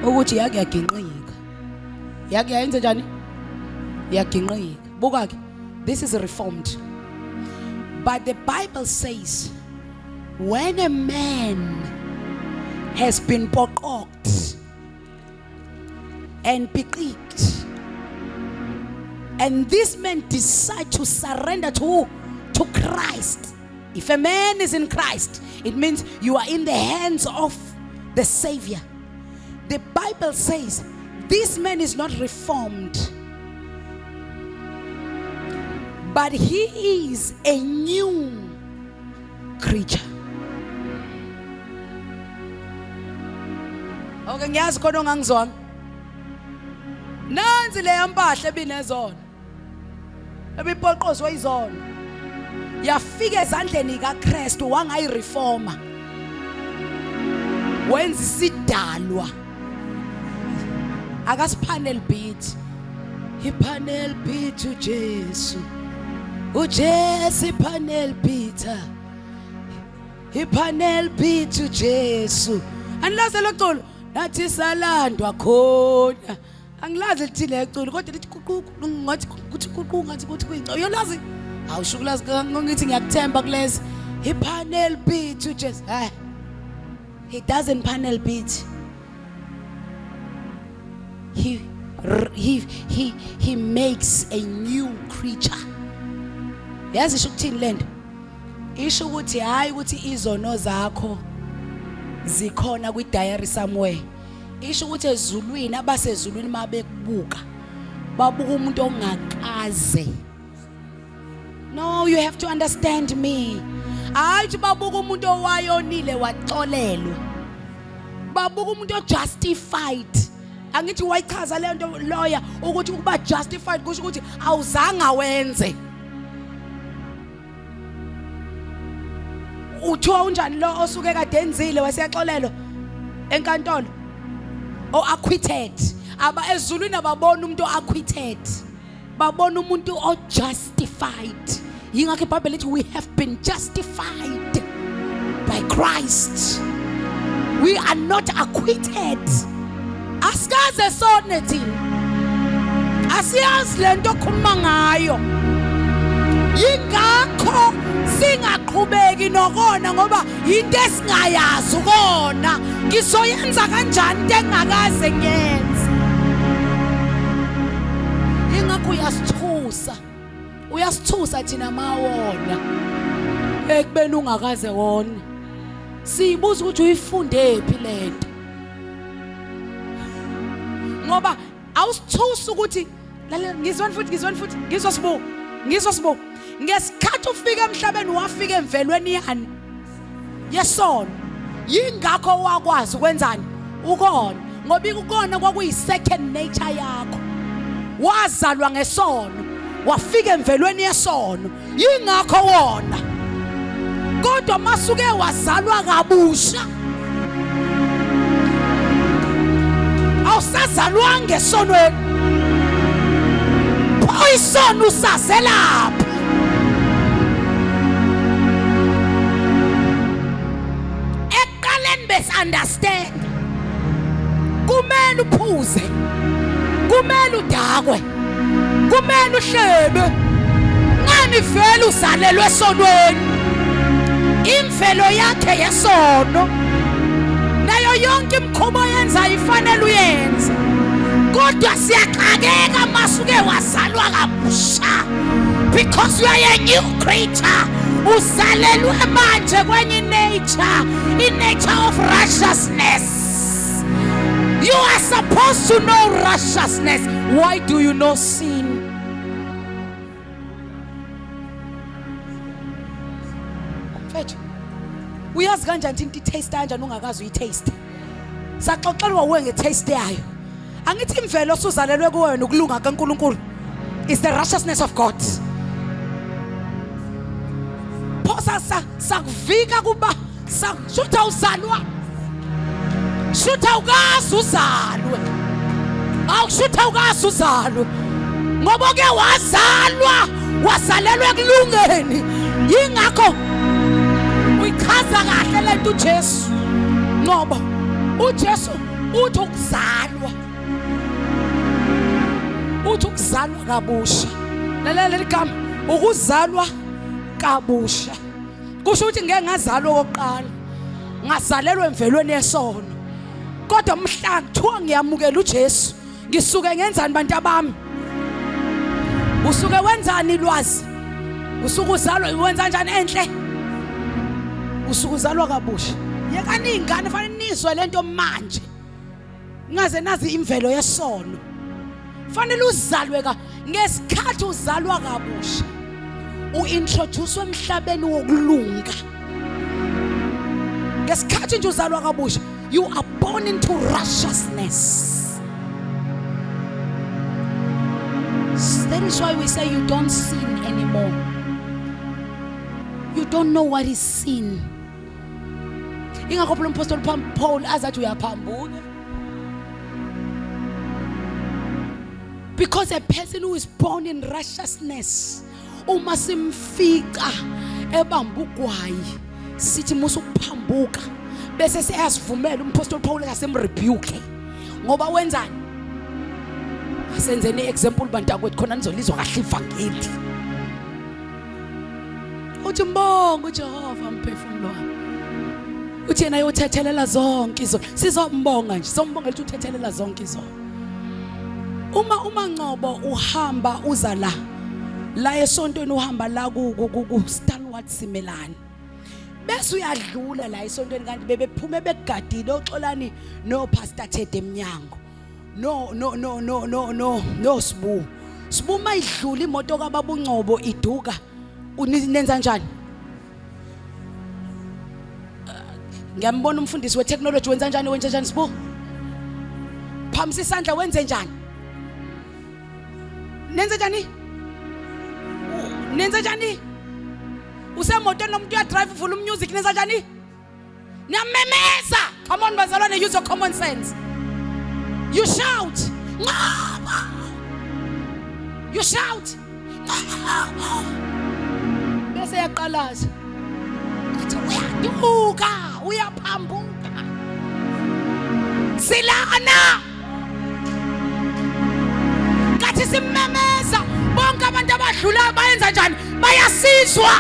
ukuthi yaginqika. Yayenza njani? Yaginqika. Buka ke, this is reformed. But the Bible says when a man has been pokoked and picked, and this man decide to surrender to Christ. If a man is in Christ, it means you are in the hands of the Savior. The Bible says this man is not reformed, but he is a new creature. Okay, ngiyazi khona ongangizwanga. Nansi le yampahla ebinezona. Ebipoqozwe izona. Yafika ezandleni kaKristu wangayireforma. Wenza isidalwa. akasipanel beat. Ipanel beat uJesu. uJesu ipanel beat. Ipanel beat uJesu. Angilazi loculo nathi salandwa khona. Angilazi lithile iculo kodwa lithi ngathi kuthi ngathi kuthi kwingco. Uyolazi? Awushukulazi ngithi ngiyakuthemba kulezi. Ipanel beat uJesu. He doesn't panel beat. He makes a new creature. Yazi isho ukuthini lento? Isho ukuthi hayi ukuthi izono zakho zikhona kwi diary somewhere. Isho ukuthi ezulwini abasezulwini mabekubuka babuka umuntu ongakaze. No, you have to understand me. Hayi babuka umuntu owayonile waxolelwa. Babuka umuntu ojustified. Angithi wayichaza le nto lawyer ukuthi ukuba justified kusho ukuthi awuzange wenze. Uthiwa unjani lo osuke kade enzile waseyaxolelwa enkantolo o acquitted. Aba ezulwini ababona umuntu acquitted, babona umuntu o justified. Yingakho iBhayibheli lithi we have been justified by Christ. We are not acquitted. Asikaze sone thina. Asiyazi lento okhuluma ngayo. Yingakho singaqhubeki nokona ngoba into esingayazi ukona. Ngizoyenza kanjani into engakaze ngiyenze. Yingakho uyasithusa. Uyasithusa thina mawona. Ekubeni ungakaze wona. Sibuza ukuthi uyifunde phi lento. Ngoba awusithusa ukuthi lalela ngizweni futhi ngizosibo ngesikhathi ufika emhlabeni wafika emvelweni yani yesono. Yingakho wakwazi ukwenzani ukona ngoba ikukona kwakuyi second nature yakho. Wazalwa ngesono wafika emvelweni yesono. Yingakho wona. Kodwa masuke wazalwa kabusha awusazalwa ngesonweni. Poison usaselapha. Eqaleni besunderstand. Kumele uphuze. Kumele udakwe. Kumele uhlebe. Ngani vele uzalelwe esonweni. Imvelo yakhe yesono. Nayo yonke imikhuba yenza ifanele uyenze. Kodwa siyaxakeka masuke wazalwa kabusha. Because you are a new creature. Uzalelwe manje kwenye nature. In nature of righteousness. You are supposed to know righteousness. Why do you know sin? Mfethu. Uyazi kanjani into taste kanjani ungakazi uyitaste. Saxoxelwa uwe ngetaste yayo. Angithi imvelo osuzalelwe kuwe nokulunga kaNkulunkulu is the righteousness of God. Phosa sakuvika kuba shutha uzalwa. Shutha ukazi uzalwe. Awushutha ukazi uzalwe. Ngoba ke wazalelwe kulungeni. Yingakho uyichaza kahle lento uJesu. Ngoba uJesu uthi ukuzalwa. Uthi ukuzalwa kabusha. Lalela ligama ukuzalwa kabusha. Kusho ukuthi ngeke ngazalwa okokuqala. Ngazalelwe emvelweni yesono. Kodwa mhla kuthiwa ngiyamukela uJesu, ngisuke ngenzani bantu abami? Usuke wenzani lwazi? Usuke uzalwa wenza kanjani enhle? Usuke uzalwa kabusha. Yekani ingane fanele nizwe lento manje. Ngaze nazi imvelo yesono. Fanele uzalwe ngesikhathi uzalwa kabusha. Uintroduce emhlabeni wokulunga. Ngesikhathi nje uzalwa kabusha, you are born into righteousness. That is why we say you don't sin anymore. You don't know what is sin. Ingakho phela umpostoli Paul azathi uyaphambuka. Because a person who is born in righteousness, uma simfica ebambugwayi sithi musukuphambuka bese siyasivumela umpostoli Paul akasemrebuke ngoba wenzani asenzeni example bantakwethu khona nizolizwa kahle ivangeli uthi mbonga uJehova mphefumulo wami uthi yena uyothethelela zonke izo sizombonga nje sombongela ukuthi uthethelela zonke izo uma Ngcobo uhamba uza la esontweni uhamba la ku Stalwart Simelane bese uyadlula la esontweni kanti bebephume begadile oxolani no pastor Tede eminyango no Sibu mayidlula imoto kaBaba uNgcobo iduka unenza kanjani ngiyambona umfundisi wetechnology wenza kanjani Sibu phamisa isandla wenze njani nenza njani usemotweni nomuntu uyadrive uvula umusic nenza njani niyamemeza come on bazalwane use your common sense you shout Ngcobo you shout Ngcobo bese yaqalaza uthi uyaduka uyaphambuka silana kathi simemeza bonke abantu abadlula bayenza njani bayasizwa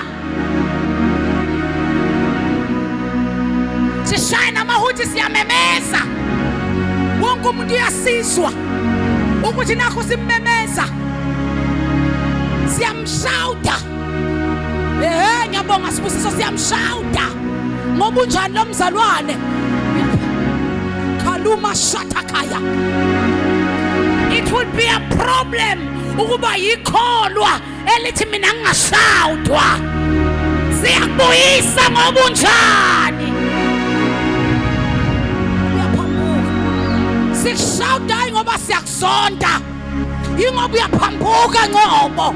sishayina amahuthi siyamemeza wonke umuntu uyasizwa ukuthi nakho simemeza siyamshauta ngiyabonga Sibusiso siyamshauta ngoba unjani lo mzalwane kaluma shatakaya. It would be a problem ukuba yikholwa elithi mina ngingashawudwa siyabuyisa ngoba unjani uyaphambuka sikushawuda ngoba siyakuzonda ingoba uyaphambuka Ngcobo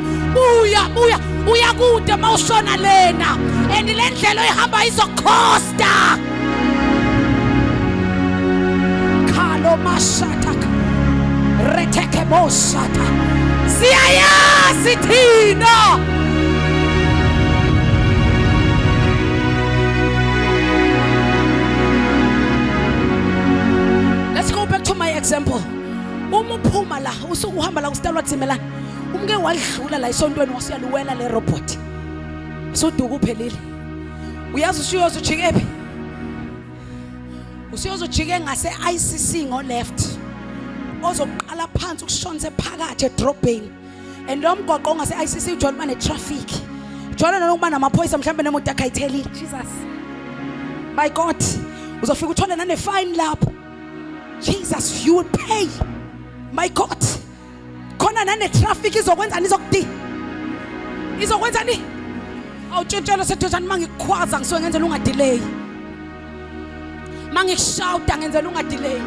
uya kude mawushona lena and le ndlela oyihamba izokhosta khalo mashata reteke bosata siyayazi thina let's go back to my example umuphuma la usuku uhamba la ku Stalwart Simelane umke wadlula la esontweni wasiyaluwela le robot soduka uphelile uyazi usiyozujike phi usiyozujike ngase ICC ngo left ozoqala phansi ukushonze phakathi edrobheni and lo mgoqo ongase ICC ujona manje traffic ujona nokuba namaphoyisa mhlambe nemoto yakayithelile Jesus my God uzofika uthole nane fine lapho Jesus you will pay my God khona nane traffic izokwenzani izokwenzani awutshela sethethani mangikukhwaza ngisuke ngenzela ungadelay mangikushawuta ngenzela ungadelay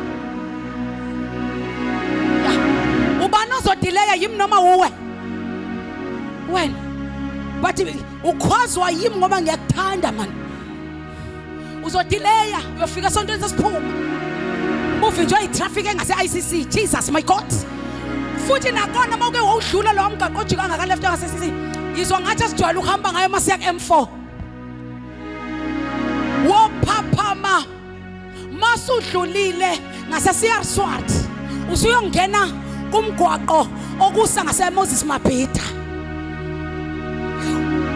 ubani ozodilaya yimi noma uwe wena but ukhwazwa yimi ngoba ngiyakuthanda man uzodilaya uyofika sontweni sesiphuma uvinjwa itraffic engase ICC Jesus my God futhi nakona mawuke wawudlula lo mgaqo ojika ngaka left ngase ICC izwa ngathi asijwayele ukuhamba ngayo masiya M4 wophaphama masudlulile ngase Stalwart usuyongena kumgwaqo okusa ngase Moses Mabhida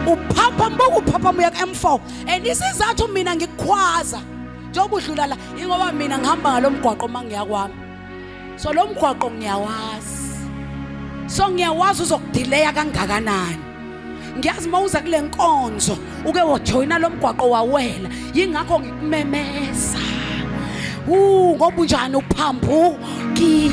uphapha muya M4 and isizathu mina ngikukhwaza njengoba udlula la ingoba mina ngihamba ngalomgwaqo mangiya kwami so lo mgwaqo ngiyawazi uzokudelaya kangakanani ngiyazi mawuza kule nkonzo uke wojoyina lo mgwaqo wawela yingakho ngikumemeza ngoba unjani uphambukile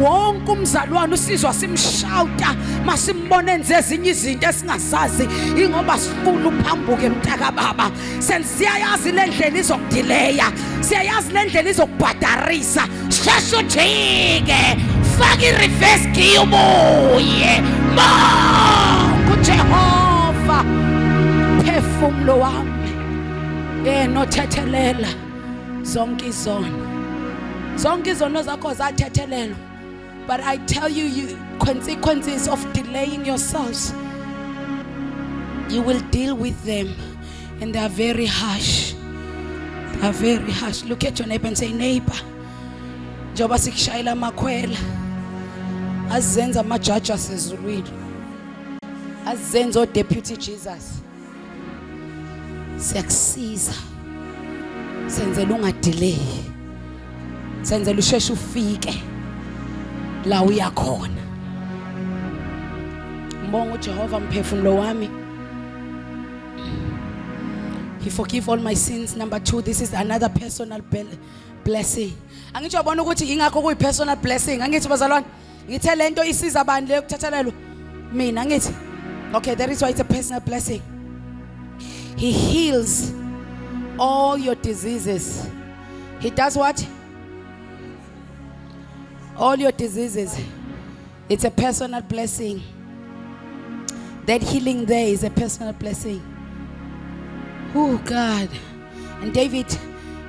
wonke umzalwane usizwa simshauta masimbone enze ezinye izinto esingazazi ingoba sifuna uphambuke mntaka baba siyayazi le ndlela izokudileya siyayazi le ndlela izokubhadarisa sheshe ujike faka i-reverse gear ubuye kuJehova phefumulo wami nothethelela zonke izono zakho zathethelelwa But I tell you, consequences of delaying yourselves, you will deal with them, and they are very harsh. They are very harsh. Look at your neighbor and say, neighbor, njoba sikushayela makhwela, azenza amajaji asezulwini, azenza oDeputy Jesus. Siyakusiza, senzela ungadelay, senzela usheshe ufike la uyakhona. Mbonga uJehova mphefumulo wami. He forgive all my sins. Number 2, this is another personal blessing. Angithi uyabona ukuthi ingakho kuyi personal blessing. Angithi bazalwane, ngithe lento isiza bani le ukuthathelelo mina ngithi. Okay, that is why it's a personal blessing. He heals all your diseases. He does what? All your diseases. It's a personal blessing. That healing there is a personal blessing. Oh God. And David,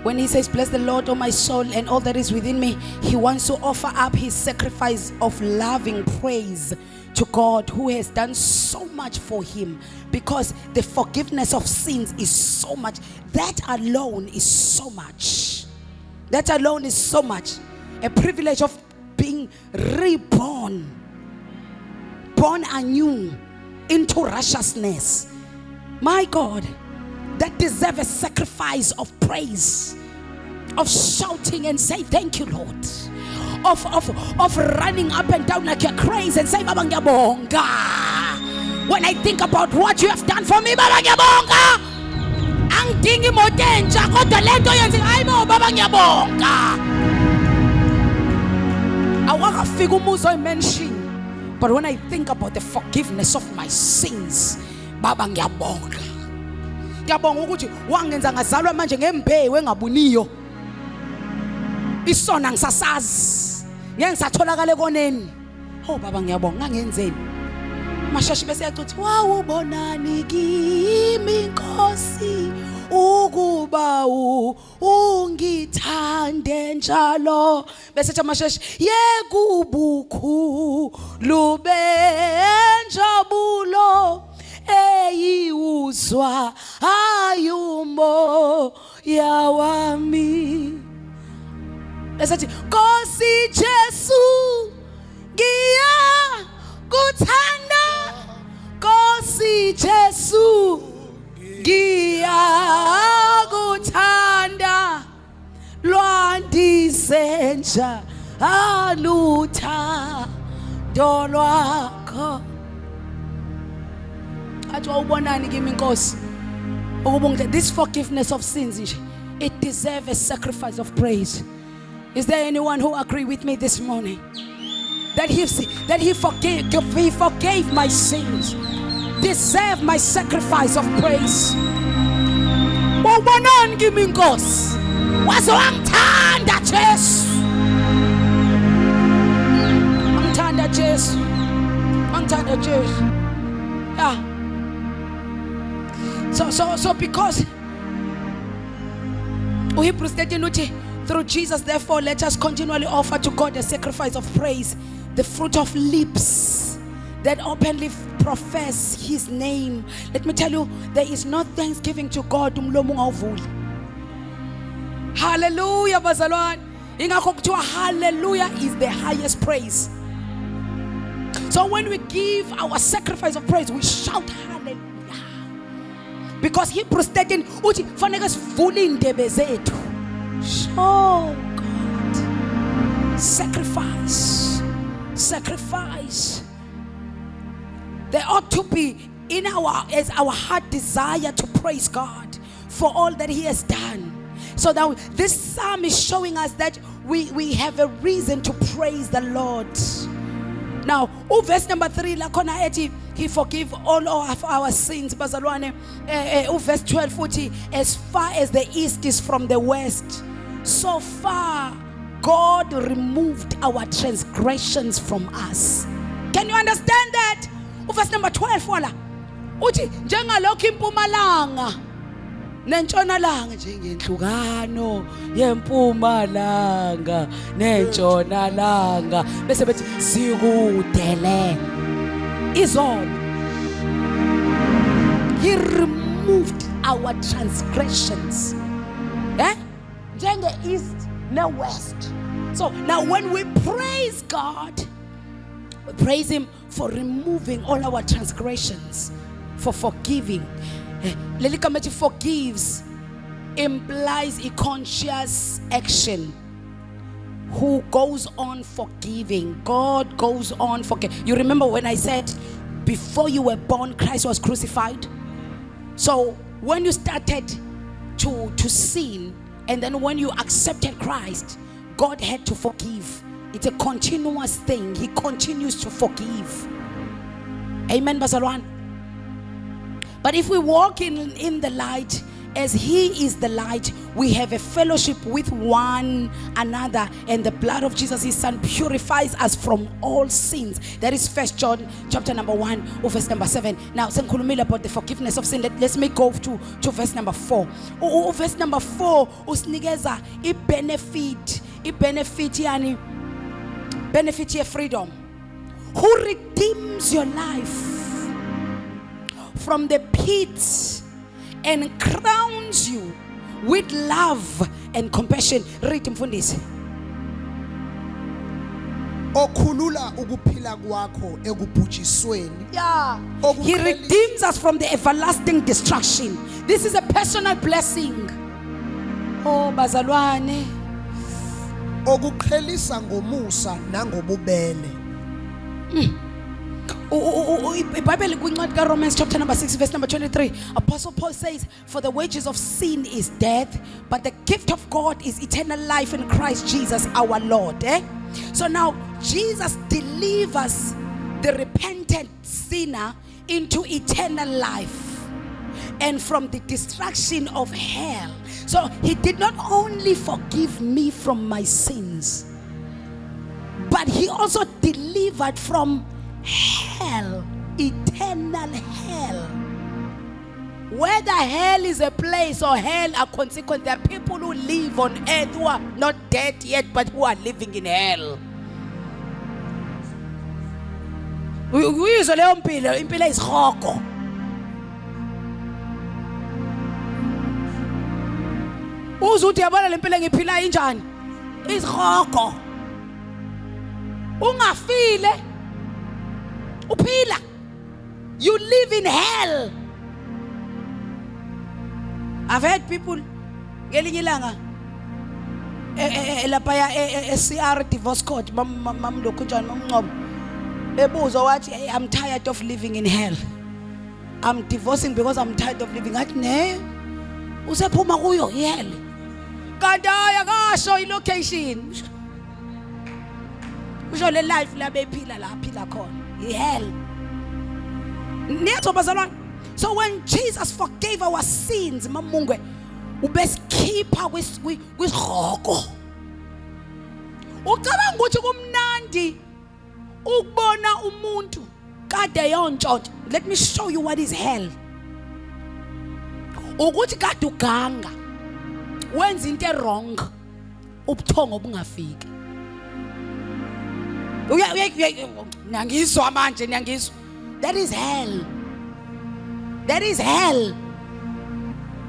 when he says, bless the Lord, O my soul, and all that is within me, he wants to offer up his sacrifice of loving praise to God, who has done so much for him, because the forgiveness of sins is so much. That alone is so much. That alone is so much. A privilege of being reborn, born anew into righteousness. My God, that deserves a sacrifice of praise, of shouting and say thank you, Lord, of running up and down like you're crazy and say Baba ngiyabonga. When I think about what you have done for me, Baba ngiyabonga, angidingi imoto entsha kodwa lento yenza hayibo Baba ngiyabonga. Awakafika umuzi oyimention, but when I think about the forgiveness of my sins, Baba ngiyabonga. Ngiyabonga ukuthi wangenza ngazalwa manje ngembewu engabuniyo. Isona ngisasazi. Ngeke ngisatholakala koneni. Oh Baba ngiyabonga ngenzeni. Mashashi bese yacuthi wawubonani kimi Nkosi ukuba ungithande njalo. Bese mashashi yekubukhu lubenjabulo eyiuzwa ayumo yawami. Esathi Nkosi Jesu ngiya kuthanda, Nkosi Jesu ngiya kuthanda, lwandisenja aluthando lwakho. Athi wawubonani kimi Nkosi ukubonga. This forgiveness of sins nje, it deserves a sacrifice of praise. Is there anyone who agree with me this morning that he forgave my sins, deserve my sacrifice of praise? Wawubonani kimi Nkosi waze wangithanda Jesu, wangithanda Jesu, wangithanda Jesu. Yeah. So because Hebrews 13 through Jesus, therefore, let us continually offer to God a sacrifice of praise, the fruit of lips that openly profess his name. Let me tell you, there is no thanksgiving to God. Hallelujah, bazalwane. Hallelujah is the highest praise. So when we give our sacrifice of praise, we shout hallelujah. Because Hebrews 13 uthi fanele sivule indebe zethu. Oh God, sacrifice. There ought to be in as our heart desire to praise God for all that he has done. So that this psalm is showing us that we have a reason to praise the Lord. Now, verse number 3, lakhona ethi he forgive all of our sins, bazalwane. Verse 12 futhi, as far as the east is from the west, so far God removed our transgressions from us. Can you understand that? Verse number 12 wala uthi njengalokho impumalanga nentshonalanga njengenhlukano yempumalanga nentshonalanga bese bethi sikudele izolo. He removed our transgressions, njenge east ne west. So now when we praise God, we praise him for removing all our transgressions, for forgiving. Leli gama ethi forgives implies a conscious action. Who goes on forgiving? God goes on forgiving. You remember when I said before you were born Christ was crucified? So when you started to sin, and then when you accepted Christ, God had to forgive. It's a continuous thing. He continues to forgive. Amen, bazalwane. But if we walk in the light as he is the light, we have a fellowship with one another, and the blood of Jesus his son purifies us from all sins. That is 1 John chapter number 1 verse number 7. Now sengikhulumile about the forgiveness of sin. Let's make go to verse number 4. Verse number 4 usinikeza benefit yani benefit ye freedom. Who redeems your life from the pit and crowns you with love and compassion. Read mfundisi. Okhulula ukuphila kwakho ekubhujisweni. Yeah. He redeems us from the everlasting destruction. This is a personal blessing. Oh bazalwane. Okuqhelisa ngomusa nangobubele. Bible kwincwadi kaRomans chapter number 6 verse number 23, Apostle Paul says, for the wages of sin is death, but the gift of God is eternal life in Christ Jesus our Lord. So now Jesus delivers the repentant sinner into eternal life and from the destruction of hell. So he did not only forgive me from my sins, but he also delivered from hell, eternal hell. Whether hell is a place or hell a consequence, there are people who live on earth who are not dead yet but who are living in hell. Uyizwe leyo mpilo, impilo eyisihogo. Uzuthi yabona le mpilo engiphila injani? Isihogo. Ungafile upila. You live in hell. I've heard people ngelinye ilanga lapha ya CR divorce court mam lokhu njani mamnqobo ebuzo wathi I'm tired of living in hell. I'm divorcing because I'm tired of living. Ngathi ne usephuma kuyo hell. Kanti akasho ilocation. Usho le life la bephila la phila khona hell. Niyatho bazalwane. So when Jesus forgave our sins, mamungwe ubesikhipha kwisihoko. Ucabanga ukuthi kumnandi ukubona umuntu kade yontshontsho. Let me show you what is hell. Ukuthi kade uganga wenza into wrong, ubuthongo bungafiki. Niyangizwa manje, niyangizwa. That is hell. That is hell.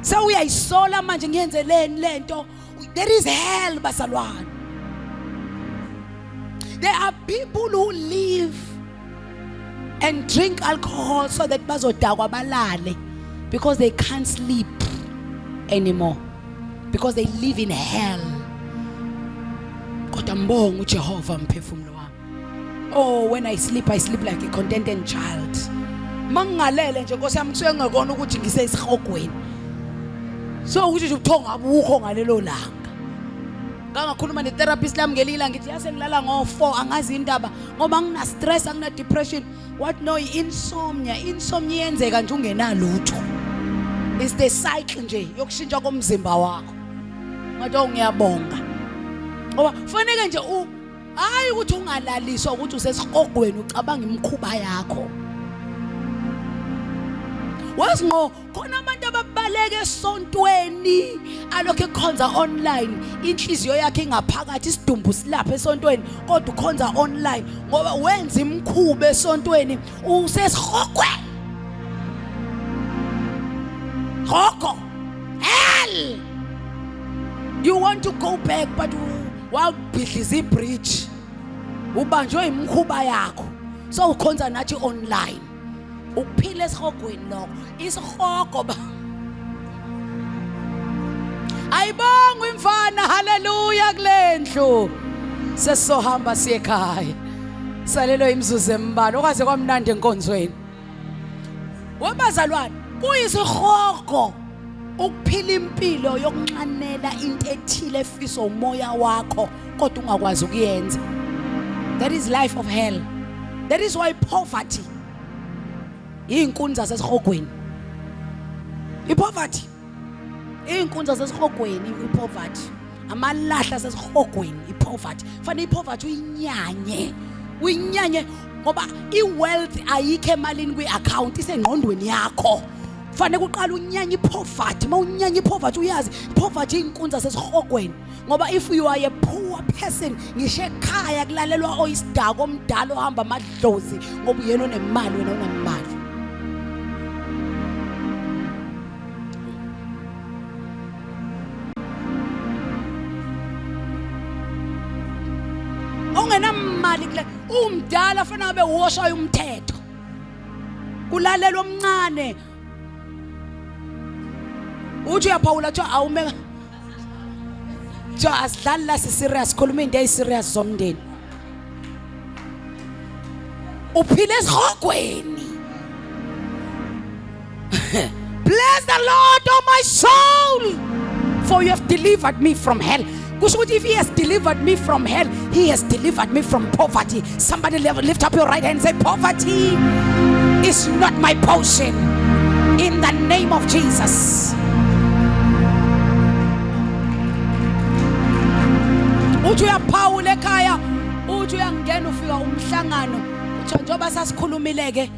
So uyayisola manje ngiyenzeleni lento. That is hell basalwane. There are people who live and drink alcohol so that bazodakwa balale because they can't sleep anymore, because they live in hell. Kodwa mbonga uJehova mphefumulo wami. Oh, when I sleep like a contented child. Mangalele nje Nkosi yami kusuke ngekona ukuthi ngisesihogweni. So ukuthi nje ubuthongo abukho ngalelo langa. Ngangakhuluma netherapist lami ngelila ngithi yase ngilala ngo4 angazi indaba ngoba ngina stress angina depression. What no insomnia yenzeka nje ungenalutho. It's the cycle nje yokushintsha komzimba wakho. Ngathi ngiyabonga. Ngoba kufanele nje hayi ukuthi ungalaliswa ukuthi usesihogweni ucabanga imkhuba yakho. Wasingo khona abantu ababala uvaleke esontweni alokho ekhonza online inhliziyo yakhe ingaphakathi isidumbu silapha esontweni kodwa ukhonza online ngoba wenza imkhuba esontweni usesihogweni hogo hell you want to go back but wabhidliza ibridge ubanjwe imkhuba yakho so ukhonza nathi online ukuphila esihogweni lokho isihogo ba ayibonga imfana haleluya kulendlu sesizohamba siye ekhaya salelo imizuzu embalwa okwaze kwamnandi enkonzweni wabazalwane kuyisihogo ukuphila impilo yokunxanela into ethile efisa umoya wakho kodwa ungakwazi ukuyenza. That is life of hell. That is why poverty inkunza sesihogweni. Ipoverty inkunza sesihogweni ipoverty. Amalahla sesihogweni ipoverty. Fanele ipoverty uyinyanye ngoba iwealth ayikho emalini kwi-account isengqondweni yakho. Fanele kuqala unyanye ipoverty. Mawunyanye ipoverty uyazi ipoverty inkunza sesihogweni ngoba if you are a poor person ngisho ekhaya kulalelwa oyisidako omdala ohamba amadlozi ngoba uyena onemali wena ungamali. Ungenamali kule umdala fanele abe uwosha umthetho kulalelwa omncane uthi uyaphawula uthi awumeka jo asidlali la serious khuluma into eyiserious zomndeni uphile esihogweni. Bless the Lord, oh my soul, for you have delivered me from hell. Kusho ukuthi if he has delivered me from hell, he has delivered me from poverty. Somebody lift up your right hand and say, poverty is not my portion in the name of Jesus. Uthi uyaphawula ekhaya uthi uyangena ufika umhlangano uthi njoba sasikhulumileke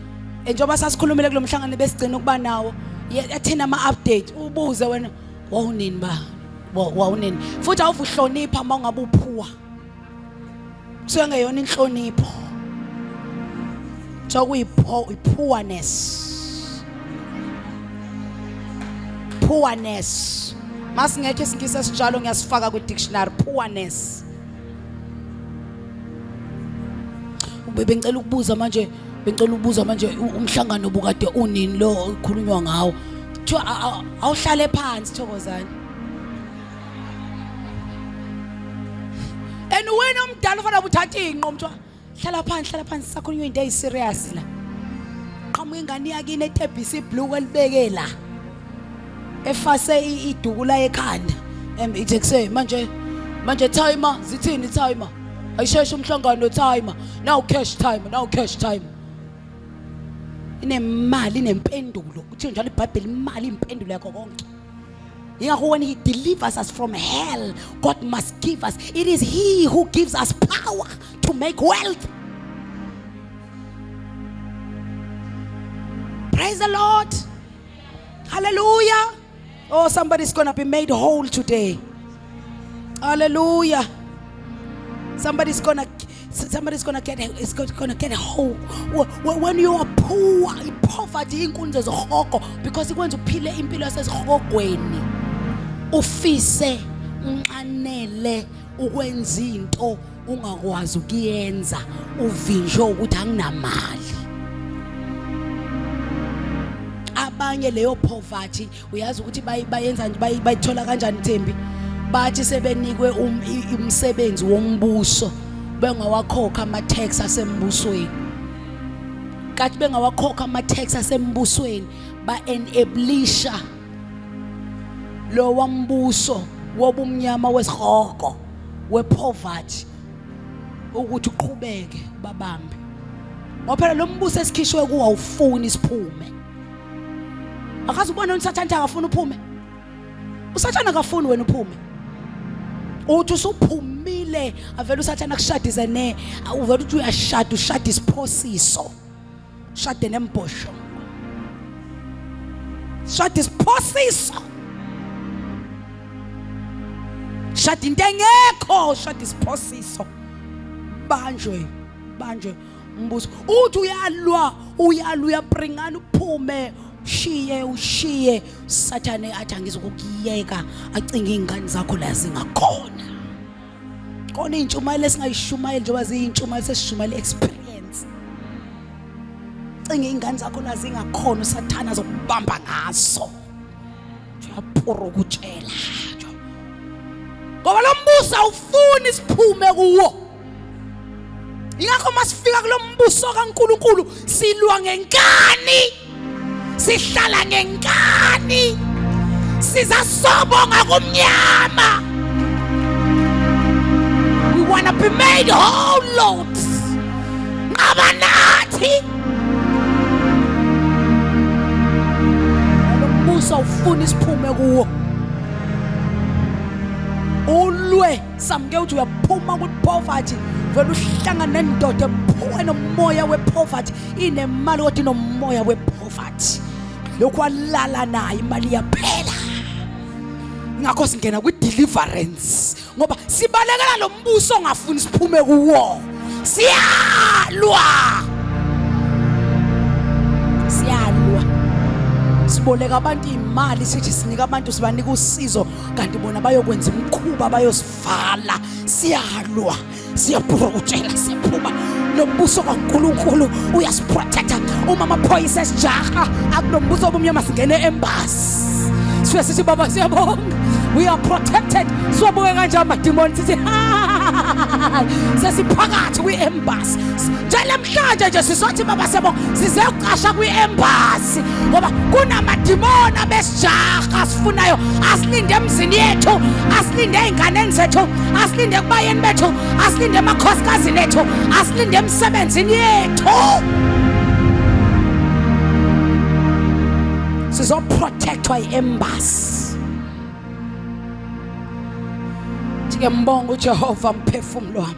njoba sasikhulumile kulomhlangano besigcina ukuba nawo yathina ama-update ubuze wena wawunini ba wawunini futhi awuvuhlonipha uma ungabe uphuwa kusengeyona inhlonipho poorness masingekho isingisi esijalo ngiyasifaka kwi-dictionary poorness. Bengicela ukubuza manje umhlangano obukade unini lo okhulunywa ngawo kuthiwa awuhlale phansi Thokozani and wena omdala ufana ubuthatha inqo mthwa hlala phansi sakhulunywa into eyiserious la qhamuka ingane yakini etebhisa ibhlue elibeke la efase idukula ekhanda ithi kuse manje timer zithini timer ayisheshe umhlangano timer now cash time inemali inempendulo uthi njalo iBhayibheli imali impendulo yakho konke yingakho when he delivers us from hell God must give us. It is he who gives us power to make wealth. Praise the Lord. Hallelujah. Oh, somebody's gonna be made whole today. Hallelujah. Somebody's gonna get whole. When you are poor, poverty inkunza zohogo because ikwenza uphile impilo yasesihogweni. Ufise unqanele ukwenza into ungakwazi ukuyenza uvinjwe ukuthi anginamali. Abanye leyo poverty uyazi ukuthi bayenza bayithola kanjani Thembi bathi sebenikwe umsebenzi wombuso bengawakhokha ama-tax asembusweni kathi bengawakhokha ama-tax asembusweni ba-enablisha lo wambuso wobumnyama wesihogo we-poverty ukuthi uqhubeke babambe ngoba phela lo mbuso esikhishwe kuwo awufuni isiphume. Akazi ubona uNsathane akafuna uphume. uSathane akafuni wena uphume. Uthi usuphumile avela uSathane akushadize ne uvela uthi uyashada ushada isiphosiso. Shade nembosho. shada isiphosiso, shada into engekho, shada isiphosiso. Banjwe umbuso uthi uyalwa uyabringana uphume ushiye Sathane athi angizokukuyeka acinga izingane zakho la zingakhona. Khona intshumayelo esingayishumayeli njengoba ziyintshumayelo sesishumayela experience. Cinga izingane zakho la zingakhona uSathane azokubamba ngaso. Uyapura ukutshela. Ngoba lo mbuso awufuni siphume kuwo. Ingakho masifika kulo mbuso kaNkulunkulu silwa ngenkani, sihlala ngenkani, sizasobonga kumnyama. We want to be made whole, Lord. Ngabanathi lo mbuso ufuna siphume kuwo. Ulwe samke uthi uyaphuma ku poverty, vele uhlangana nendoda ephuwe nomoya we poverty, inemali kodwa inomoya we poverty. Lokhu alala nayo imali yaphela. Ngakho singena kwi deliverance ngoba sibalekela lo mbuso ongafuni siphume kuwo. Siyalwa. Siboleka abantu imali sithi sinika abantu sibanika usizo kanti bona bayokwenza imkhuba bayosivala. Siyalwa, siyaphrotshela, siyaphuma lo mbuso kaNkulunkulu uyasiprotecta. Uma amaphoyisa esijaha akunombuso obumnyama singene embassy. Sithi baba siyabonga, we are protected. Siwabuke kanje amademoni sithi sesiphakathi kwi-embassy. Njenamhlanje nje sizothi baba siyabonga sizoqasha kwi-embassy ngoba kunamademoni abesijaha sifunayo asilinde emzini yethu, asilinde ey'nganeni zethu, asilinde kubayeni bethu, asilinde emakhosikazi ethu, asilinde emsebenzini yethu. Sizoprotectwa yi-embassy. Ngiyambonga uJehova mphefumulo wami.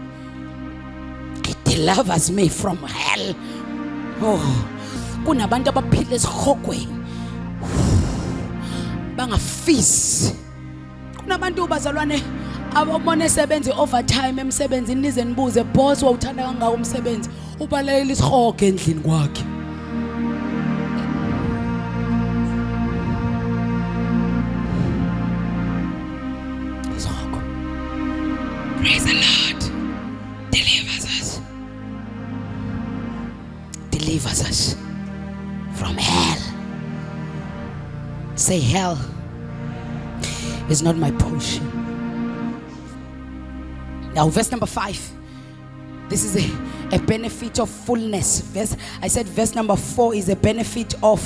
He delivers me from hell. Oh, kunabantu abaphila esihogweni bangafisi. Kunabantu bazalwane ababona esebenza overtime emsebenzini nize nibuze boss wawuthanda kangaka umsebenzi ubalekela isihoge endlini kwakhe. Praise the Lord. Delivers us from hell. Say hell is not my portion. Now verse number 5. This is a benefit of fullness. I said verse number 4 is a benefit of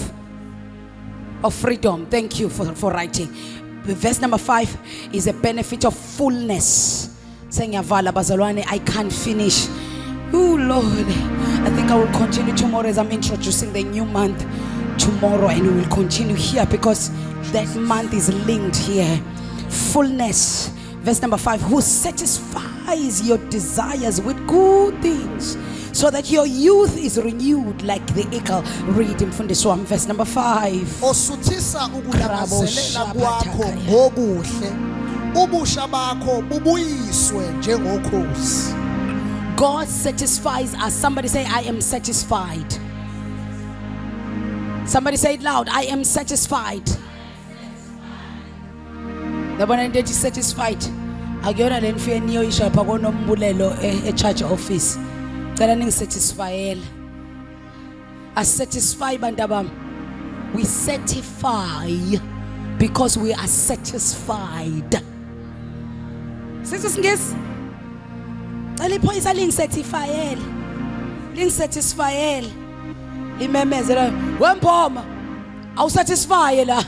freedom. Thank you for writing. Verse number 5 is a benefit of fullness. Saying Yavala Bazalwane, I can't finish. Oh Lord, I think I will continue tomorrow as I'm introducing the new month tomorrow, and we will continue here because that month is linked here. Fullness. Verse number 5, who satisfies your desires with good things so that your youth is renewed like the eagle. Read in Fundiswam, verse number 5. Osuthisa ukulangazelela kwakho ngokuhle, ubusha bakho bubuyiswe njengokhozi. God satisfies us. Somebody say, I am satisfied. Somebody say it loud, I am satisfied. The one that is satisfied. Agiyona le mfie niyo ishapha konombulelo church office. Cela ningisatisfyela. Satisfy bantabam. We certify because we are satisfied. Sisingisi? Alipho isaling certifyela. Ling satisfyela. Limemezela, "Wemphoma, awusatisfy la."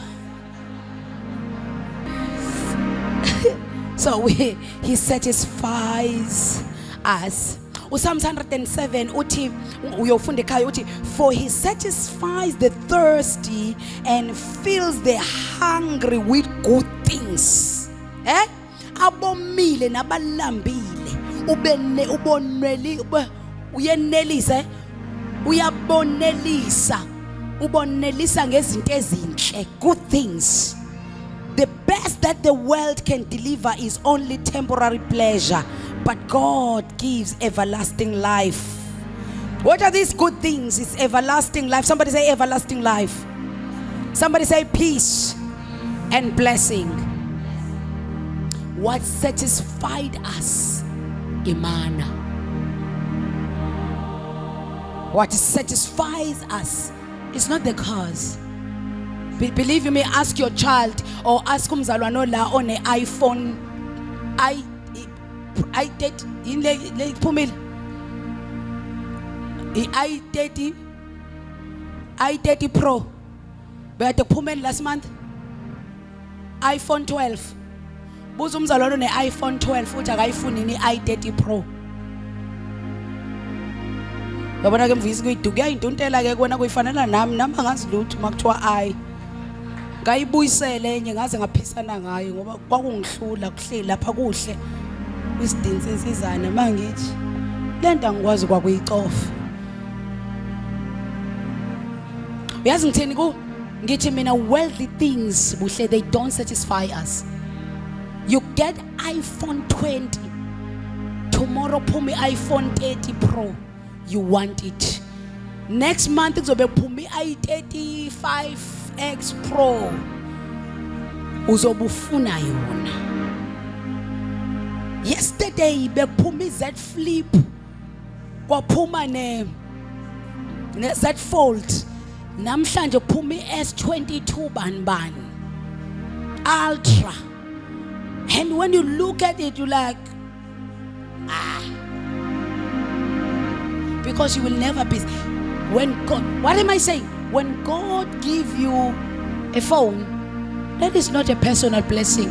So he satisfies us. Psalm 107 uthi uyofunda ekhaya uthi, for he satisfies the thirsty and fills the hungry with good things. Abomile nabalambile uyenelisa uyabonelisa ubonelisa ngezinto ezinhle, good things. The best that the world can deliver is only temporary pleasure, but God gives everlasting life. What are these good things? It's everlasting life. Somebody say everlasting life. Somebody say peace and blessing. What satisfied us, Imana. What satisfies us is not the cause. Believe you me, ask your child or ask umzalwane la on an iPhone i30 Pro. But the phumeli last month iPhone 12. Buza umzalwane ne iPhone 12 uthi akayifuni ni i30 Pro. Yabona ke mvisi kuyiduka intontela ke kona kuyifanela nami angazi lutho makuthiwa I ngayibuyisele enye ngaze ngaphisana ngayo ngoba kwakungihlula kuhleli lapha kuhle kwisidinsi insizana mangithi lento angikwazi kwakuyicofa. Uyazi ngithini ku ngithi mina worldly things buhle they don't satisfy us. You get iPhone 20 tomorrow phumi iPhone 30 Pro. You want it. Next month kuzobe phumi i35X Pro. Uzobufuna yona. Yesterday bephumi Z Flip. Kwaphuma ne Z Fold. Namhlanje phumi S22 ban Ultra. And when you look at it you like because you will never be. When God, what am I saying? When God give you a phone, that is not a personal blessing,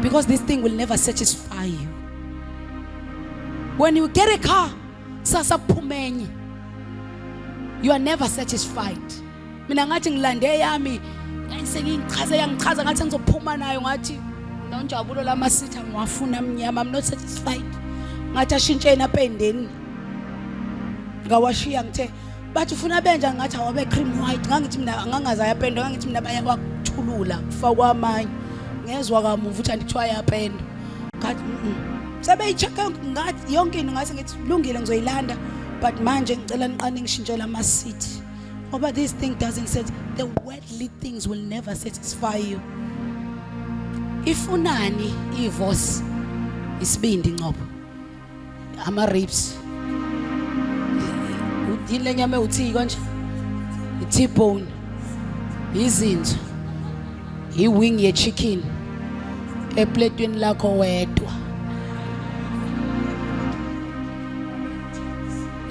because this thing will never satisfy you. When you get a car, sasa pumenye, you are never satisfied. Mina ngathi ngilande yami, sengichaza yangichaza ngathi ngizophuma nayo ngathi nonjabulo lamasitha ngiwafuna mnyama, I'm not satisfied. Ngathi ashintsheni apha endeni. Ngawashiya ngithe bathi ufuna benja ngathi awabe cream white ngangithi mina angangaza yapendo ngangithi mina baya kwakuthulula kufakwa amanye ngezwe kamuva ukuthi andithiwa yapendo ngathi sebeyicheka ngathi yonke into ngase ngithi lungile ngizoyilanda but manje ngicela niqane ngishintshela amasithi ngoba this thing doesn't set the worldly things will never satisfy you. Ifunani ivoice isibindi ngqobo ama ribs yile nyama uthi konje i-T-bone izinto i-wing ye chicken epletweni lakho wedwa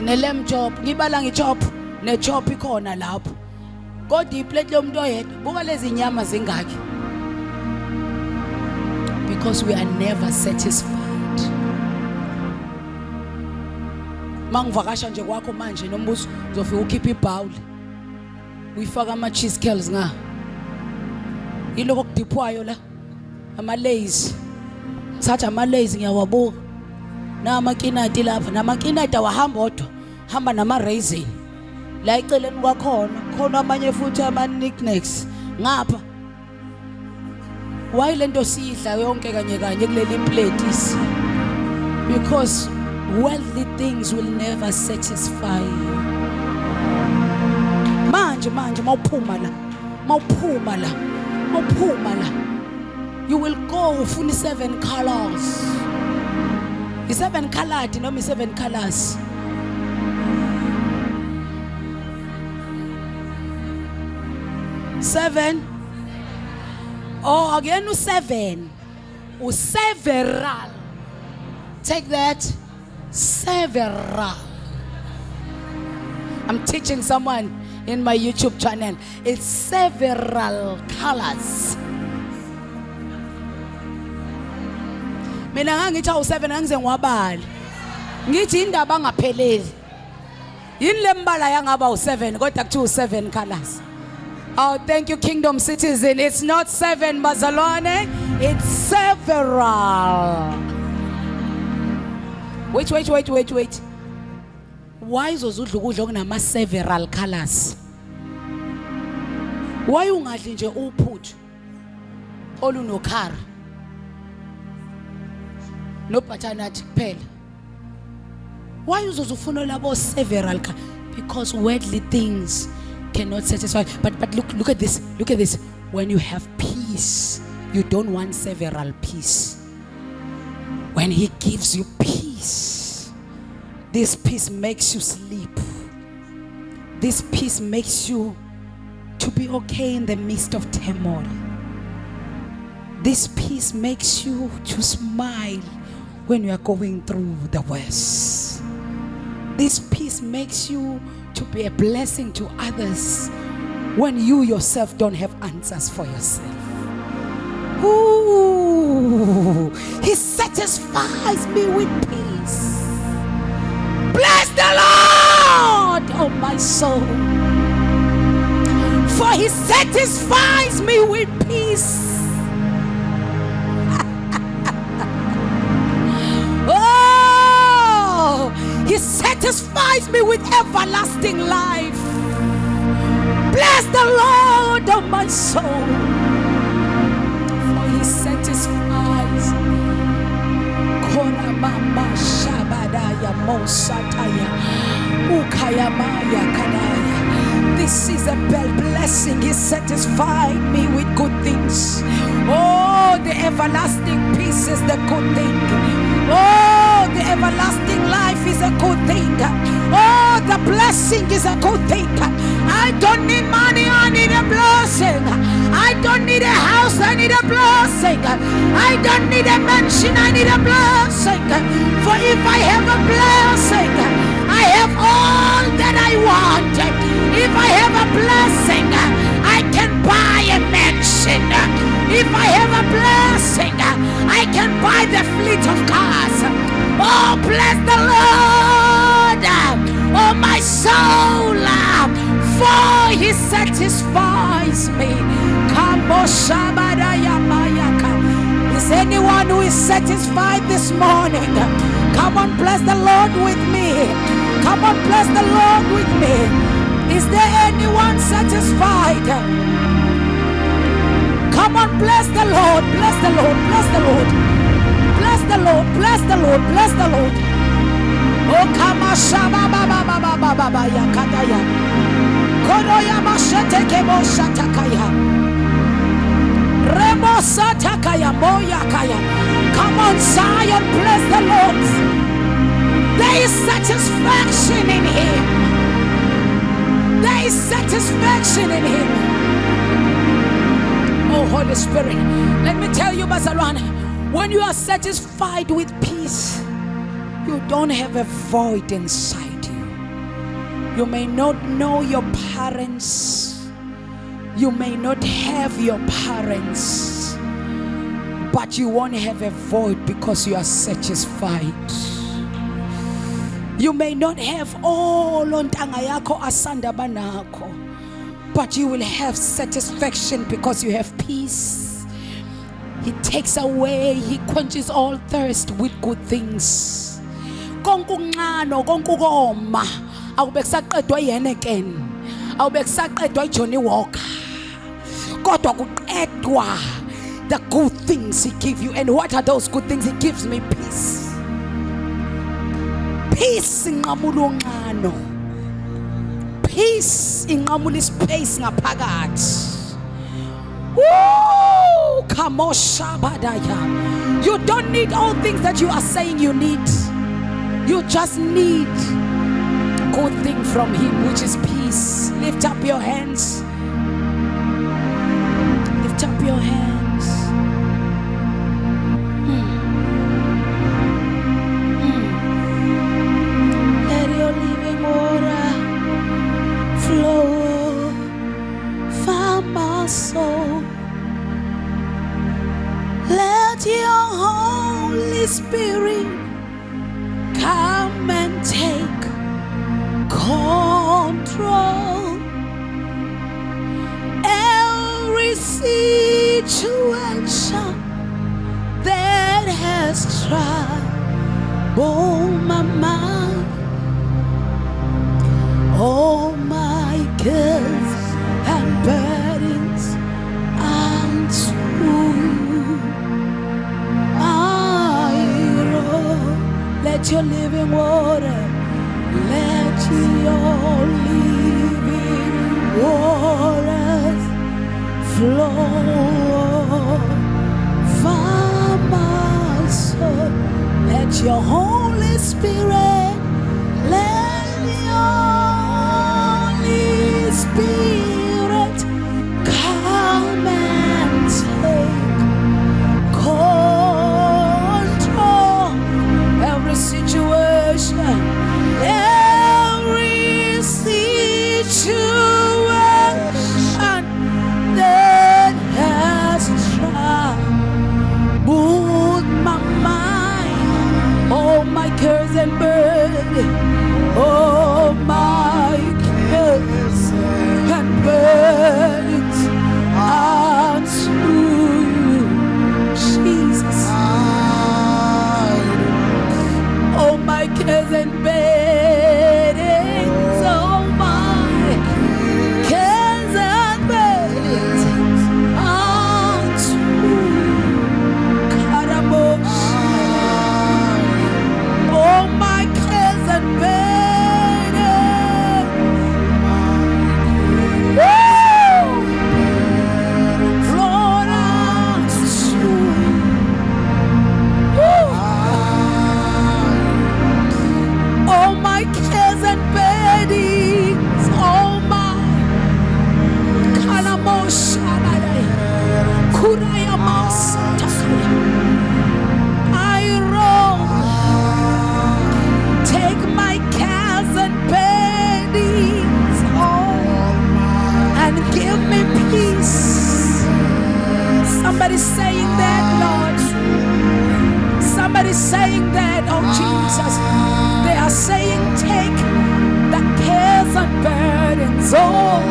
ne-lamb chop ngibala ngi-chop ne-chop ikhona lapho kodwa iplate lomuntu oyedwa buka lezi nyama zingaki because we are never satisfied. Mangivakasha nje kwakho manje nombuzo uzofika ukhipha ibhowl uyifaka ama cheese curls nga yiloko kudipwayo la ama lays satha ama lays ngiyawabuka na amakinati lapha namakinati awahamba odwa hamba nama raisin la eceleni kwakhona khona amanye futhi ama knickknacks ngapha why lento sidla yonke kanye kanye kuleli plate isi because worldly things will never satisfy you. Manje mawuphuma la you will go ufuna 7 colors. I7 colored noma i7 colors. Seven. Oh, again u7. Several. Take that. Several. I'm teaching someone in my YouTube channel. It's several colors. Mina ngangithi awu7 angize ngiwabala. Ngithi indaba angapheleli. Yini lembala yangaba u7 kodwa kuthi u7 colors. Oh, thank you, Kingdom Citizen. It's not 7 bazalwane, it's several. Wait. Why izozudla ukudla okunama several colors? Why ungadli nje uphuthu olunokhara no butternut kuphela? Why uzozufuna labo several? Because worldly things cannot satisfy. But look at this. Look at this. When you have peace, you don't want several peace. When he gives you peace, this peace makes you sleep. This peace makes you to be okay in the midst of turmoil. This peace makes you to smile when you are going through the worst. This peace makes you to be a blessing to others when you yourself don't have answers for yourself. Ooh, he satisfies me with peace. Bless the Lord, oh my soul, for he satisfies me with peace. Oh, he satisfies me with everlasting life. Bless the Lord, oh my soul, for he satisfies me. Koramama Shabadaya Mosataya Ukayamaya Kadaya. This is a blessing. He satisfied me with good things. Oh, the everlasting peace is the good thing. Oh, the everlasting life is a good thing. Oh, the blessing is a good thing. I don't need money, I need a blessing. I don't need a house, I need a blessing. I don't need a mansion, I need a blessing. For if I have a blessing, I have all that I want. If I have a blessing, I can buy a mansion. If I have a blessing, I can buy the fleet of cars. Oh, bless the Lord, oh my soul, for he satisfies me. Is anyone who is satisfied this morning? Come on, bless the Lord with me. Come on, bless the Lord with me. Is there anyone satisfied? Come on, bless the Lord, bless the Lord, bless the Lord, bless the Lord, bless the Lord, bless the Lord. Oh, kama shaba baba baba baba ya kadaya. Koroya mashete kebo shatakaya. Remo satakaya moya kaya. Come on, Zion, bless the Lord. There is satisfaction in him. There is satisfaction in him. Oh, Holy Spirit, let me tell you, Bazalwane, when you are satisfied with peace, you don't have a void inside you. You may not know your parents. You may not have your parents, but you won't have a void because you are satisfied. You may not have all ontanga yako asanda banako, but you will have satisfaction because you have peace. He takes away, he quenches all thirst with good things. Konkuncano konkukoma awube kusaqedwa iHeineken, awube kusaqedwa iJohnny Walker, kodwa kuqedwa the good things he gives you. And what are those good things? He gives me peace. Peace inqamula uncano. Peace inqamula ispace ngaphakathi. Woo! Kamoshabadaya. You don't need all things that you are saying you need. You just need good thing from him, which is peace. Lift up your hands. Lift up your hands. Let your living water flow from my soul. Let your Holy Spirit come and take control. Every situation that has troubled my mind, all my cares and burdens flow from my soul. Let your Holy Spirit, let your Holy Spirit come and take control. Every situation, every situation that has troubled my mind, all my cares and burdens, all my cares and burdens unto you, Jesus. All my cares and burdens, all my cares and burdens unto Karamosh. All my cares and burdens, woo! Lord, unto woo! All my cares and burdens, all my Kalamoshadai, Kurayamasataya, I roll. Take my cares and burdens, and give me peace. Somebody saying that, Lord. Somebody saying that, oh Jesus. They are saying, take the cares and burdens, oh,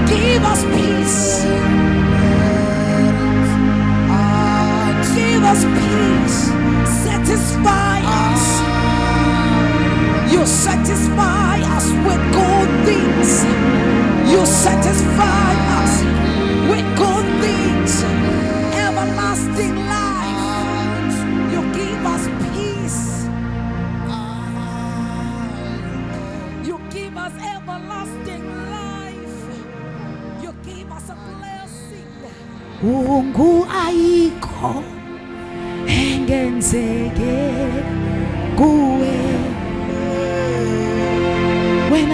give us peace. Give us peace. Satisfy us. You satisfy us with good things. You satisfy us with good things. Everlasting life. You give us peace. You give us everlasting life. You give us a blessing. Ungu aiko engenzeke kuwe. When I